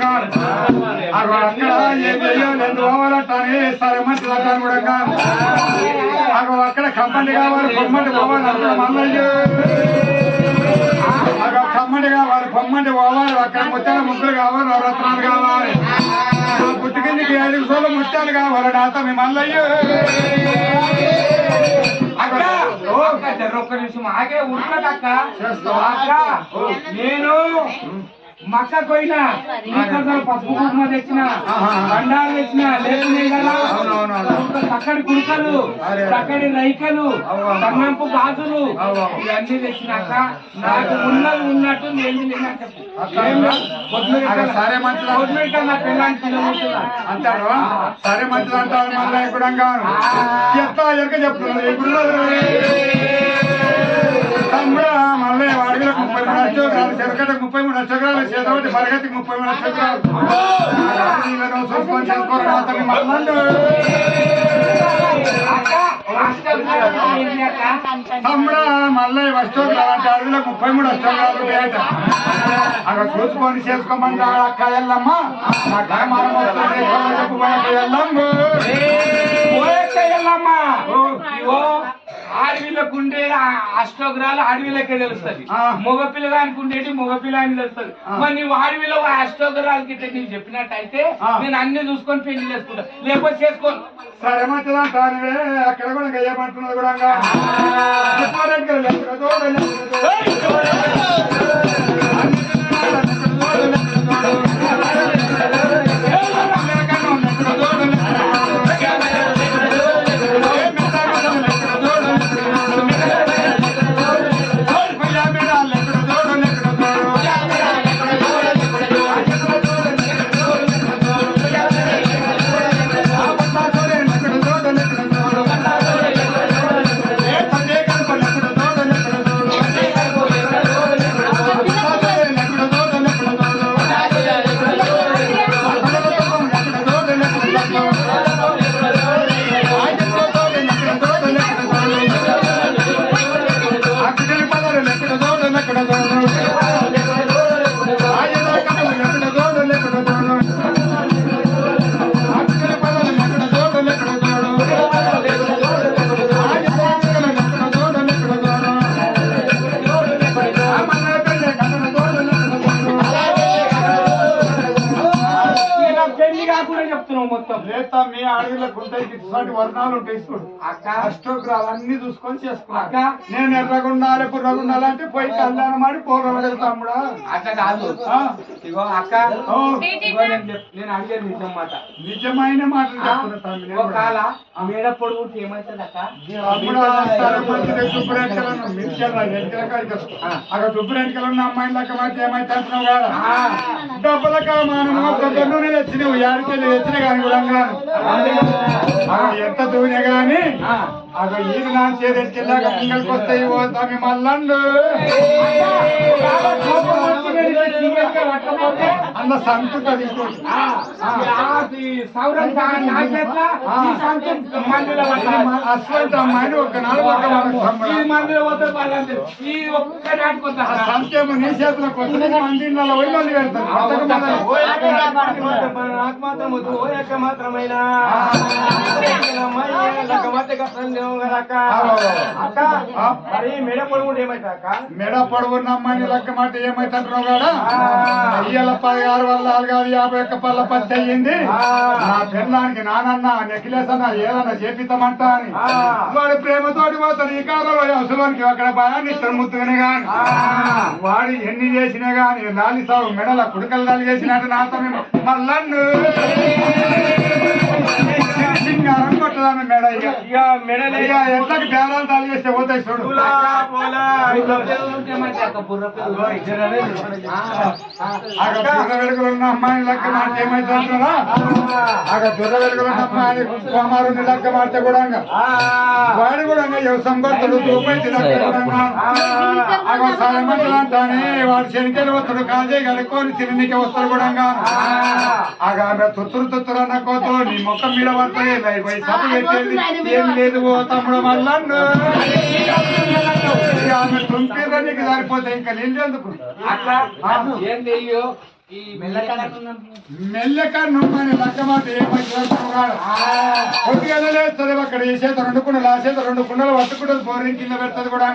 అక్కడ ఏం చెయ్యాలి ఎందుకు పోవాలంటానే సరే మంచిది అంటాను కూడా. అక్కడ కమ్మడి కావాలి, బొమ్మడి పోవాలి. అక్కడ మల్లయ్య అక్కడ కమ్మడి కావాలి, బొమ్మడి పోవాలి. అక్కడ ముత్యాల ముగ్గులు కావాలి, నవరత్నాలు కావాలి. పుట్టుకిందికి 5 నిమిషాలు ముత్యాలు కావాలి. నాతో మీ మల్లయ్య ఒక్క నిమిషం ఆగే ఉంటదక్క. నేను మక్క పోయినా పసుపు కుంకుమ తెచ్చిన, బండాలు తెచ్చిన, చక్కడి కుడుకలు, చక్కడి రైకలు, సన్నంపు గాజులు ఇవన్నీ తెచ్చినాక నాకు ఉన్నది ఉన్నట్టు నేను సరే మంచిది నా పిల్లలకి తినబోతున్నా అంటారు. సరే మంచిది అంటారు. మళ్ళీ కూడా ఎత్తా ఎరక చెప్తున్నారు. ఇప్పుడు తమ్ముడు మళ్ళీ అడవిలకు 33 అక్షరాలు, చెరకటకు 33 అక్షరాలు, చేతబట్టి మరగతికి 33 అక్షరాలు చూసుకొని చేసుకోరు. తమ్ముడా మళ్ళీ అష్టోగ్రాలు అంటే అడవిలకు 33 అష్టోగ్రాలు పేట అక్కడ చూసుకొని చేసుకోమంటాడు. అక్క ఎల్లమ్మ ఎల్లమ్మ అడవిలకు ఉండే అష్టోగ్రాలు అడవిలకే తెలుస్తుంది. మగ పిల్లగానికి ఉండేది మగ పిల్లని తెలుస్తుంది. మరి నువ్వు అడవిలో అష్టోగ్రాలు గిట్ట నీకు చెప్పినట్టయితే నేను అన్ని చూసుకొని పెళ్లి చేసుకుంటా, లేకపోతే చేసుకోను. సరే మంచిదా తానువే. అక్కడ కూడా ఏమంటున్నది కూడా లేతా మీ అడవిలకు ఉంటాయి ఇటువంటి వర్ణాలు ఉంటాయి. చూడు అక్క అష్టోగ్రాలు అన్ని చూసుకొని చేసుకో. నేను ఎర్రగుండాలి పుర్రగుండాలి అంటే పోయి కళ్యాణం ఆడి పోరవలేదు తమ్ముడా. అట్లా కాదు. ఇగో అక్క నేను అడిగేది నిజం మాట, నిజమైన మాటలు చెప్తున్నా. కాల మేడ పొడుగు ఏమవుతుంది అక్క? దుబ్బరెంకలను మిర్చాల ఎంకల కాడికి అక్కడ దుబ్బరెంకలు ఉన్న అమ్మాయిల లెక్క మాట ఏమైతే అంటున్నావు కదా. డబ్బులక మానవ నూనె తెచ్చినావు, యాడికెళ్ళి తెచ్చిన కానీ కూడా ఎంత దూనే గాని అగో ఈడు నా చేరెక్కెళ్ళాక పింగల్కి వస్తాయి పోతామి మల్లండు అన్న సంతుకది అస్వంత అమ్మాయిని ఒక నాలుగు సంతేమో నీ చేతులకు వస్తుంది మంది వైద్యులు పెడతారు మెడ పొడవున్న అమ్మాయిని లెక్క మాట ఏమైతుంటారు కూడా అయ్యల 16 వల్ల 51 పళ్ళ పత్తి అయ్యింది నా పెళ్ళానికి నానన్న నెక్లెస్ అన్న ఏదన్నా చేపిస్తామంటా అని వాడు ప్రేమతోటి పోతాడు ఈ కాలంలో అసలుకి అక్కడ భయాన్ని ఇస్తారు ముద్దుగానే గాని వాడు ఎన్ని చేసినా గాని లాలి సాగు మెడల కుడుకలు లాలి చేసినట్టు నాతో మళ్ళన్ను సింగారం కొట్టదామె మెడ ఇక మెడలు ఇక ఎట్లకి బేరాలు తాళి చేస్తే పోతాయి చూడు దుర్ర వెలుగులున్న అమ్మాయిని లెక్క మాట ఏమైతుందా అక్కడ దుర్ర వెలుగులున్న అమ్మాయి కుమారుని లెక్క మాడితే కూడా వాడు కూడా వ్యవసాయం కొడతాడు రూపాయి సాయమంటలు అంటానే వాడు శనికెళ్ళి వస్తాడు కాజే కలుక్కొని తిరిగికే వస్తాడు కూడా ఆమె తుత్తురు అన్నకోతో నీ ముఖం మీద పడతాయి సభ పెట్టేది ఏం లేదు ఓ తమ్ముడు మళ్ళా ఆమె తుంపేదా నీకు సరిపోతాయి ఇంకా నిండేందుకు అట్లా ఏంది మెల్లకన్ను అని లెక్క మాట ఏమైతున్నాడు కొద్దిగా లేస్తుంది అక్కడ ఈ చేత 2 కుండలు ఆ చేత 2 కుండలు పట్టుకుంటుంది బోరింగ్ కింద పెడుతుంది కూడా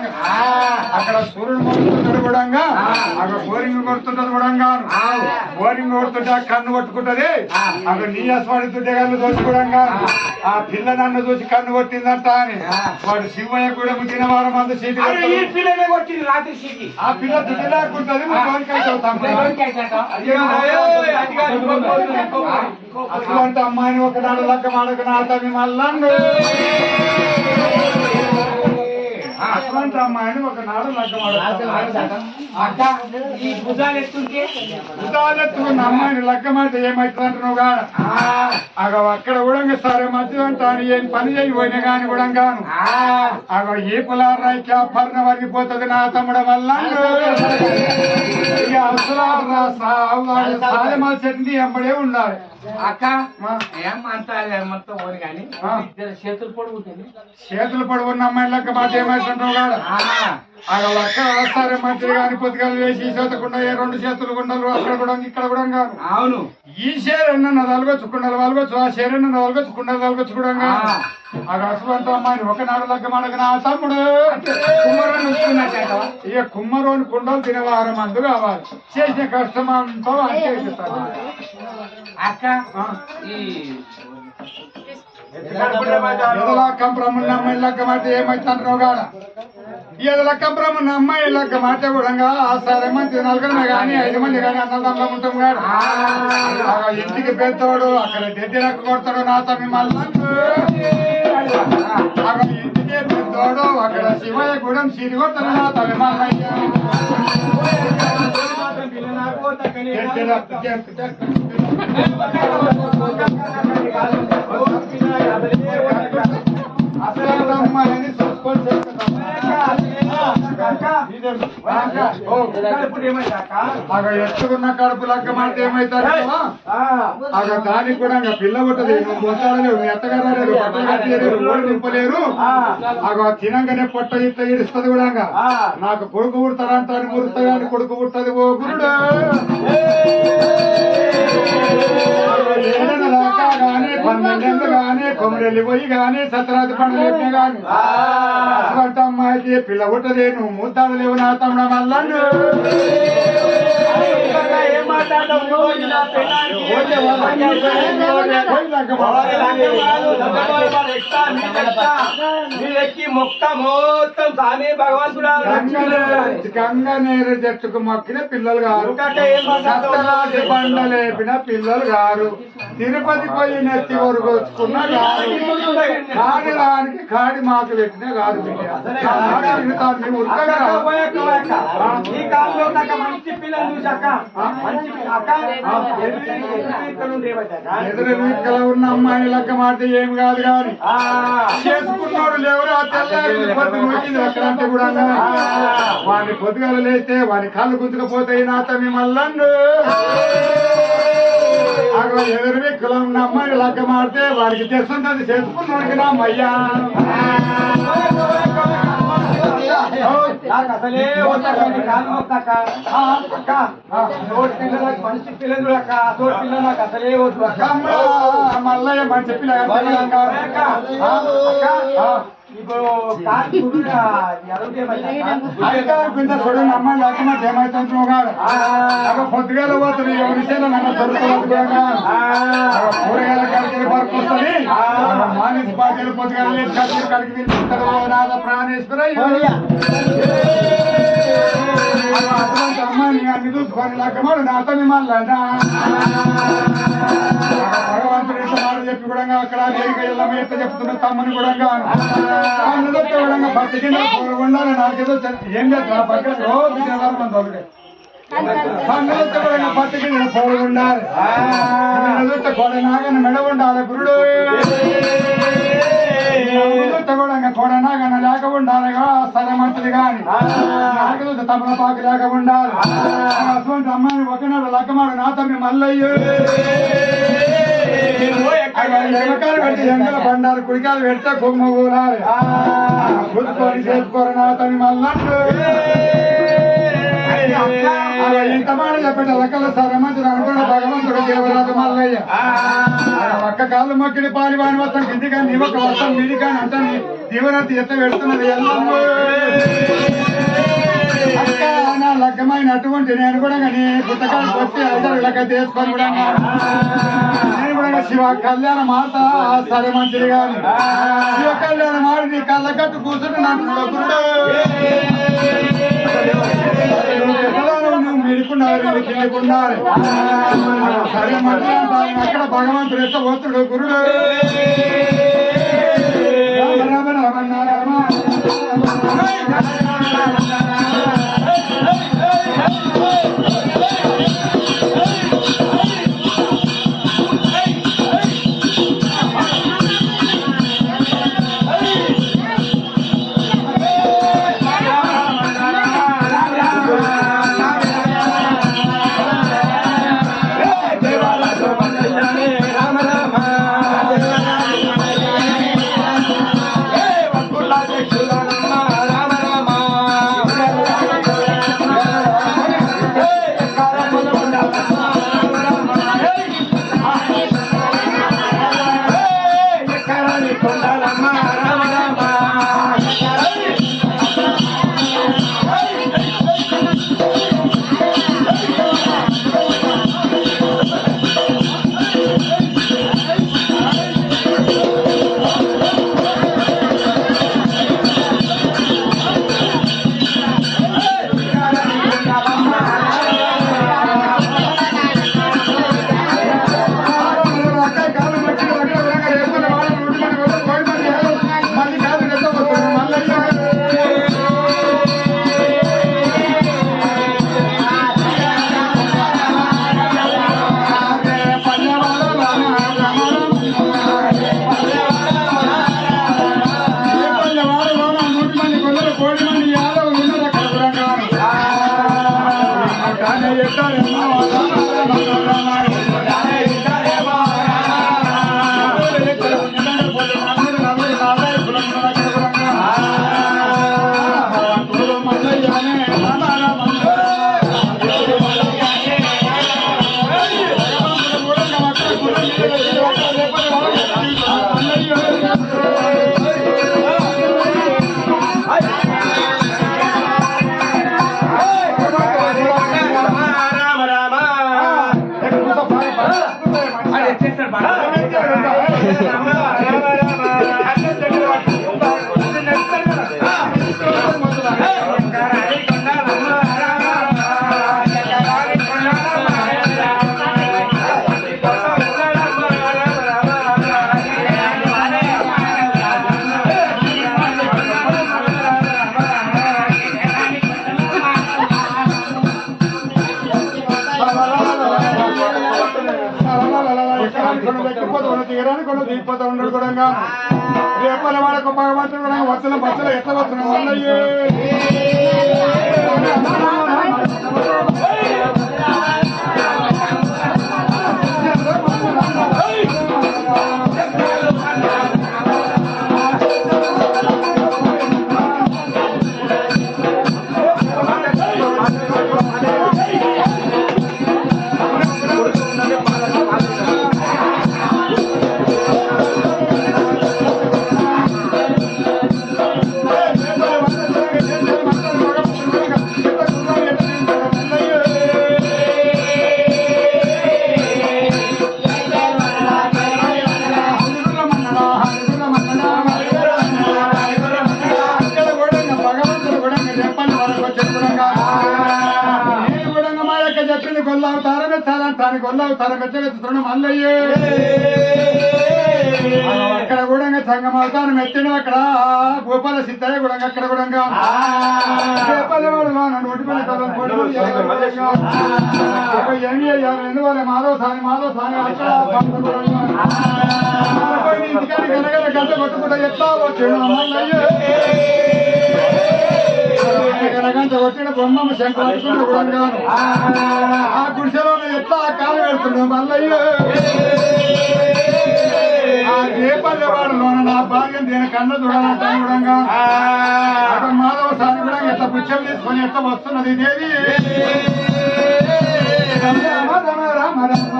అక్కడ సూర్యుడు మొడుతుంటాడు కూడా అక్కడ బోరింగ్ కొడుతుంటది కూడా బోరింగ్ కొడుతుంటే కన్ను కొట్టుకుంటది అక్కడ నీ అస్వాడి దుడ్డే కన్ను దోసి కూడా ఆ పిల్ల నన్ను చూసి కన్ను కొట్టిందంట అని వాడు శివయ్య కూడా తినవారం అంత సీటు కొట్టింది రాత్రి సీకి ఆ పిల్ల దుడ్డు లేకుంటది అటువంటి అమ్మాయిని ఒకనాడు లెక్క మాడకు నాతమి మళ్ళండు అటువంటి అమ్మాయిని ఒకనాడు లెక్క ఈ భుజాలు ఎత్తుంటే ఉదాలెత్తుకున్న అమ్మాయిని లెక్క మాట ఏమైతుంటున్నావు గా అక్కడ కూడా సరే మంచిదంట ఏం పని చేయబోయినా గాని కూడా గాను అగో ఈ పులారాయి క్యాపర్న వరిగిపోతుంది నా తమ్ముడు వల్ల సాయమాల చెట్టు ఎంబడే ఉండాలి అక్క ఏమంతా మొత్తం ఓని కానీ చేతులు పొడుగుతుంది చేతులు పొడుగున్న అమ్మాయి లెక్క మాట ఏమైతుంటావు కాదు అక్కడ లెక్క వస్తారే మంత్రి గాని పొద్దుగాలు వేసి చేతకుండా 2 చేతులు గుండలు అక్కడ కూడా ఇక్కడ కూడా కాదు అవును ఈ షేరన్న నలగొచ్చు కుండలు వలగొచ్చు ఆ షేరన్న నలగొచ్చు కుండలు వలగొచ్చు కూడా అక్కడ అటువంటి అమ్మాయిని ఒకనాడు లెక్క మాడక నా తమ్ముడు కుమ్మరోని ఉంచుకున్నట్ట ఇక కుమ్మరోని కుండలు తినేవారం మందు కావాలి చేసిన కష్టం అంతా అక్క ఎదలా కంప్రమున్న అమ్మాయి లెక్క మాట ఏమైతుంటావు కాడ ఎదలా కంప్రమున్న అమ్మాయి లెక్క మాట కూడా ఆ సరే మంచి 4 కానీ 5 మంది కానీ అన్నదమ్ములు ఉంటాం కాదు ఇంటికి పెద్దోడు అక్కడ డెడ్డి లెక్క కొడతాడు నా తమ్మి మళ్ళా అక్కడ ఇంటికే పెద్దోడు అక్కడ శివయ్య కూడా సిరి కొడతాడు నా తమ్మి మల్లయ్య అమ్మాయిని చూసుకొని అక్కడ ఎత్తుకున్న కడుపు లెక్క మాట ఏమైతారు అక్కడ దానికి కూడా పిల్ల పుట్టదు నువ్వు మొత్తాడలేవు మీ అత్తగారు లేరు బట్టలు కట్టలేరు ఓడి నింపలేరు అక్కడ తినంగానే పొట్ట ఇట్లా ఇడుస్తుంది కూడా నాకు కొడుకు పుడతారంట అని మురుతాయని కొడుకు పుట్టది ఓ గురుడు ఏడన దాకా గానీ 12 గానీ కొమరెల్లి పోయి గానీ సత్యరాజు పండుగ చెప్పినా గానీ అటువంటి అమ్మాయికి పిల్ల పుట్టదే నువ్వు ముద్దాడలేవు నా తమ్ముడ మళ్ళా గంగనేరు జట్టుకు మొక్కిన పిల్లలు గారు సత్యరాజు బండ లేపిన పిల్లలు గారు తిరుపతి పోయి నెత్తి వరకొచ్చుకున్న గారు కాడి దానికి కాడి మాకు పెట్టిన కాదు ఈ కాలంలో మంచి పిల్లలు చూసాక మంచి అక్క ఎదురు ఇక్కడ ఉన్న అమ్మాయిని లెక్క మాడితే ఏం కాదు కానీ చేసుకున్నాడు లేవరు ఆ తెల్లారి పొద్దు నొక్కింది అక్కడంటే కూడా వాడిని పొద్దుగాల లేస్తే వాడి కళ్ళు గుంజుకపోతాయి నా తమ్మి మల్లన్ను అక్కడ ఎదురు వ్యక్తులు ఉన్న అమ్మాయిని లెక్క మాడితే వాడికి తెస్తుంటది చేసుకున్నాడు నా మయ్యా అసలే మంచి పిల్లలు అక్క తోటి పిల్లలు నాకు అసలే వద్దు అక్క మల్లయ్య మంచి పిల్లగా ఇప్పుడు చూడండి అమ్మాయి లేకపోతే ఏమైతుంటున్నావు కాదు పొద్దుగాల పోతుంది ఎవరి నన్ను దొరుకుతుంది కూరగాయల కలిసి వరకు వస్తుంది మానేసి పార్టీలు పొద్దుగాల కలిసి కలిగి పిలుస్తారు నాద ప్రాణేశ్వర అటువంటి అమ్మాయిని అన్ని చూసుకొని లెక్కమాడు నాతో మిమ్మల్ని భగవంతుడు ఎంత మాట చెప్పి కూడా అక్కడ ఎల్లమ్మ ఎట్లా చెప్తున్న తమ్మని కూడా కూడా భర్త కింద ఉండాలి నాకేదో ఏం చేస్తా పక్కన రోజు మంది ఒకటే భర్త కింద పోలు ఉండాలి కొడ నాగన్న మెడ ఉండాలి గురుడు కూడా నాగన్న లేక ఉండాలిగా సరే మంచిది కాని నాగదు తమలపాకు లేక ఉండాలి అటువంటి అమ్మాయిని ఒకనాడు లెక్కమాడు నా తమ్మి మల్లయ్య ఎమకాలు పెట్టి ఎంగల బండారు కుడికాలు పెడితే కొమ్మ కూరాలి చూసుకొని చేసుకోరు నా తమ్మి మల్లన్ను ఇంత మాట చెప్పేట లెక్కల సరే మంచిది అనుకున్న భగవంతుడు దేవరాజు మల్లయ్య ఒక్క కాళ్ళు మొక్కిడి పాలివాని వస్తాం కింది కానీ నీ ఒక వస్తాం మీది కానీ అంటే దీవనతి ఎత్త పెడుతున్నది ఎల్లమ్మ అక్క నా లగ్గమైన అటువంటి నేను కూడా కానీ పుస్తకాలకు వచ్చి అసలు లెక్క తీసుకొని కూడా నేను కూడా శివ కళ్యాణ మాట సరే మంచిది కానీ శివ కళ్యాణ మాట నీ కళ్ళ కట్టు కూర్చుని నాకు నువ్వు మెరుకున్నారు తిరుగున్నారు సరే మంచిది అక్కడ భగవంతుడు ఎట్లా వస్తుడు గురుడు రామ రామ రామ కూడా దీపత ఉండడు కూడా రేపల వాళ్ళకు భగవంతుడు కూడా వచ్చల బచ్చల ఎట్లా వచ్చిన వాళ్ళయ్యే చెప్పింది గొల్లవుతారా మెచ్చాలంటాను గొల్లవుతారా మెచ్చగెత్తుతున్నాం మల్లయ్యే అక్కడ కూడా సంగం అవుతాను మెచ్చిన అక్కడ గోపాల సిద్ధయ్య కూడా అక్కడ కూడా ఏమి అయ్యారు ఎందువల్ల మాధవ సాని అక్కడ ఇంటికాని గనగల గంట కొట్టుకుంటా ఎట్లా వచ్చాడు మల్లయ్యే గంట కొట్టిన బొమ్మమ్మ శంకర కూడా ఆ గుడిసెలో ఎట్లా కాలు పెడుతున్నావు మల్లయ్య ఆ రేపల్లె వాడలోన నా భాగ్యం దీని కన్న చూడాలంటాను కూడా మాధవ సాని కూడా ఎట్లా పుచ్చం తీసుకొని ఎట్లా వస్తున్నది దేవి రామ రామ రామ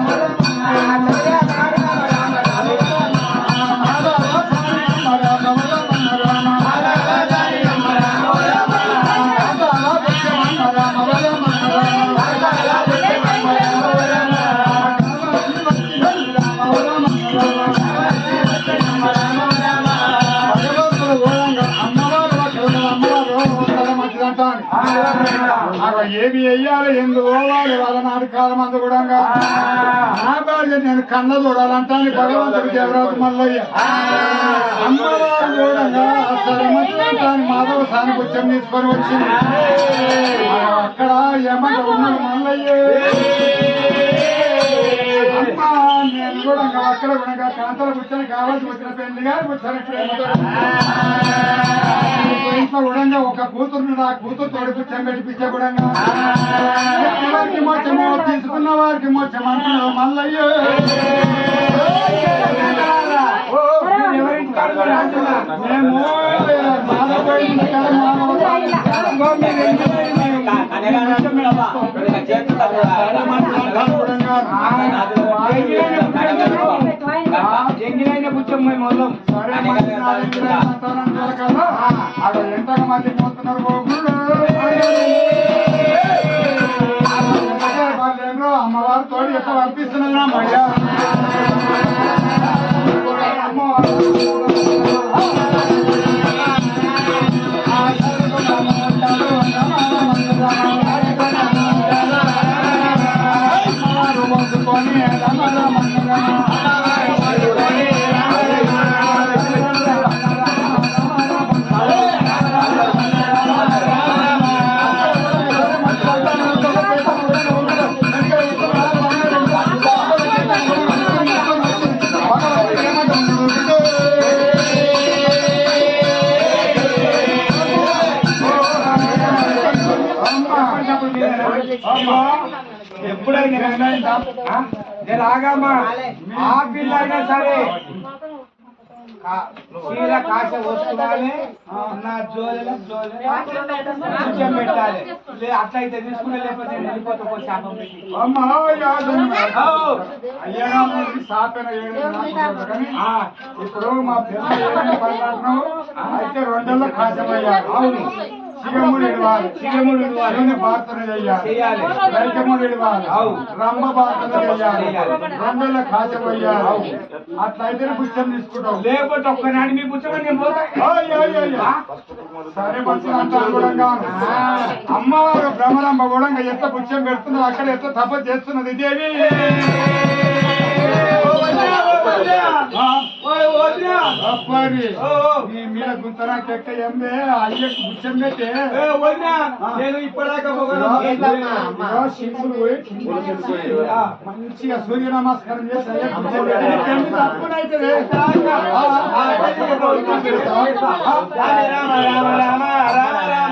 ఏమి వెయ్యాలి ఎందుకు పోవాలి వాళ్ళ నాటి కాలం అందు కూడా నా భార్య నేను కన్న చూడాలంటాను భగవంతుడు దేవరాజు మల్లయ్య అమ్మవారు కూడా అసలు మంచిదంటాను మాధవ సాని పుచ్చం తీసుకొని వచ్చింది అక్కడ ఏమంట ఉన్నాడు మల్లయ్య అమ్మా నేను కూడా అక్కడ కూడా కాంతల పుచ్చని కావాల్సి వచ్చిన పెళ్లి గారు పుచ్చని ఇంట్లో కూడా ఒక కూతురు నా కూతురు తోడి పుచ్చం పెట్టిపించే కూడా ఎవరికి మోచమో తీసుకున్న వారికి మోచం అంటున్నావు మల్లయ్య మేము ఎంగిలైన పుచ్చం మేము వదలం సరే కదా అక్కడ ఎంతగా మంది పోతున్నారు అమ్మవారు తోడు ఎట్లా పంపిస్తున్నా మయ్యా ఎప్పుడైనా రాగమ్మా ఆ పిల్ల అయినా సరే చీర కాశ వస్తున్నానే నా జోలెల పుచ్చం పెట్టాలి అట్లయితే తీసుకునే లేకపోతే వెళ్ళిపోతే శాపం ఇప్పుడు మా పిల్లలు పడినావు అయితే 2 నెలల కాశమయ్యారు అవును శివముడు ఇవ్వాలి ప్రార్థన చేయాలి రైకముడు ఇవ్వాలి రంభ ప్రార్థన చేయాలి 2 నెలల కాశమయ్యారు అట్లయితే పుచ్చం తీసుకుంటావు లేకపోతే ఒక్కనాడు మీ పుచ్చమని నేను పోతా సరే మంచిగా అనుగుణంగా అమ్మవారు బ్రహ్మరంభ కూడా ఎట్లా పుచ్చం పెడుతున్నారు అక్కడ ఎట్లా తప చేస్తున్నది దేవి అబ్బాయి నీ మీద గుంతరా చెక్క ఎందే అయ్యకు గుచ్చం పెట్టే నేను ఇప్పటిదాకా మంచిగా సూర్య నమస్కారం చేసి అయ్యకు గుచ్చం పెట్టి తప్పునైతే రామ రామ రామ రామ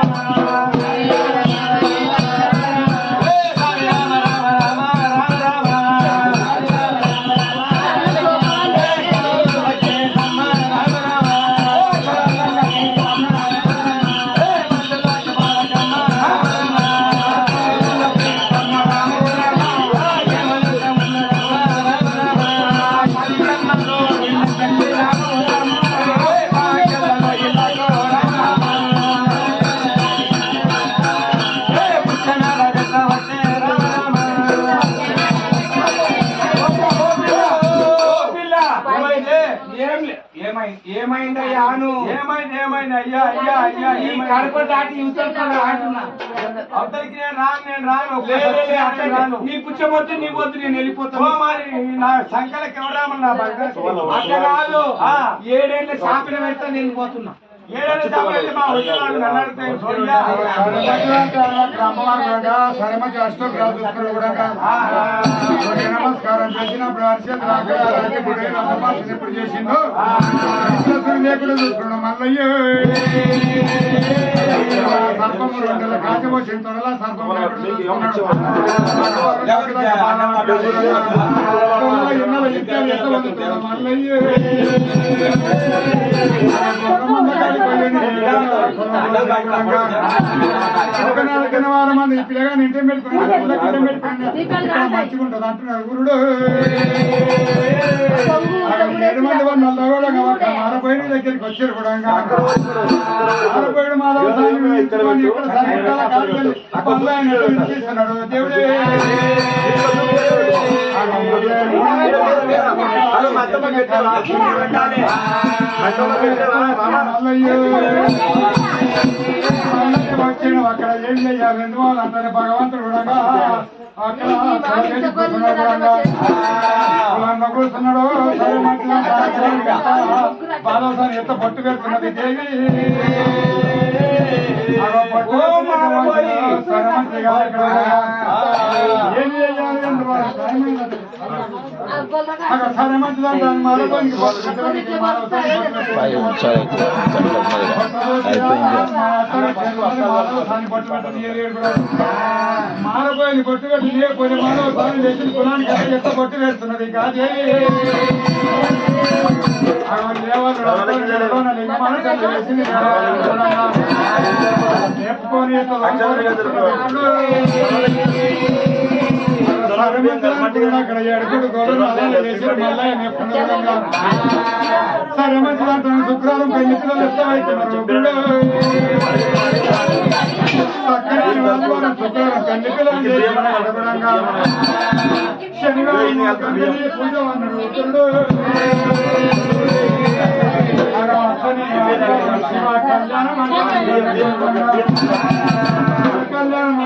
ఏమైందయ్యా అను ఏమైంది అయ్యా అయ్యా అయ్యా ఈ కడప దాటి అవతలికి నేను రాను నీ పుచ్చమొద్దు నీ వద్దు నేను వెళ్ళిపోతాను మరి నా సంకలకి ఎవరామన్నా అట్లా కాదు 7 ఏళ్ళ శాపన పెడతా నేను పోతున్నా 7 ఏళ్ళ శాపన పెడితే మా వచ్చిన నమస్కారం చేసినప్పుడు ఎప్పుడు చేసిందో లేకుండా చూసుకున్నాం మల్లయ్య సర్పము 2 నెలల కాచబోసిన తొడలా సర్పము మల్లయ్య వారం మంది పిల్లగా నింటే మంచిగుంటది అంటున్నాడు గురుడు 7 మంది వాళ్ళు కూడా మారపోయిన దగ్గరికి వచ్చారు కూడా మారపోయాడు మాధవ ఇక్కడ దేవుడే వచ్చాడు అక్కడ ఏం చేయాలి ఎందువల్ల అంటారు భగవంతుడు కూడా అక్కడ కూర్చున్నాడు బాలసారి ఎంత పట్టు పెడుతున్నది దేవి ఏం చేయాలి సరే మంచిదంటే మారపోయింది బొట్టు పెట్టి లేకపోతే మానవ స్వామి చేసిన కులానికి ఎంత బొట్టు పెడుతున్నది కాదే చెప్పుకొని అక్కడ ఎడుకుడు గోడలు మళ్ళీ సరే మంచిదంటే శుక్రవారం పెళ్లి పిల్లలు ఎత్తవైతున్నారు శుక్రవారం పెళ్లి పిల్లలు శనివారం పూజ అన్నాడు కళ్యాణం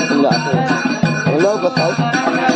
Enggak aku. Enggak aku tahu.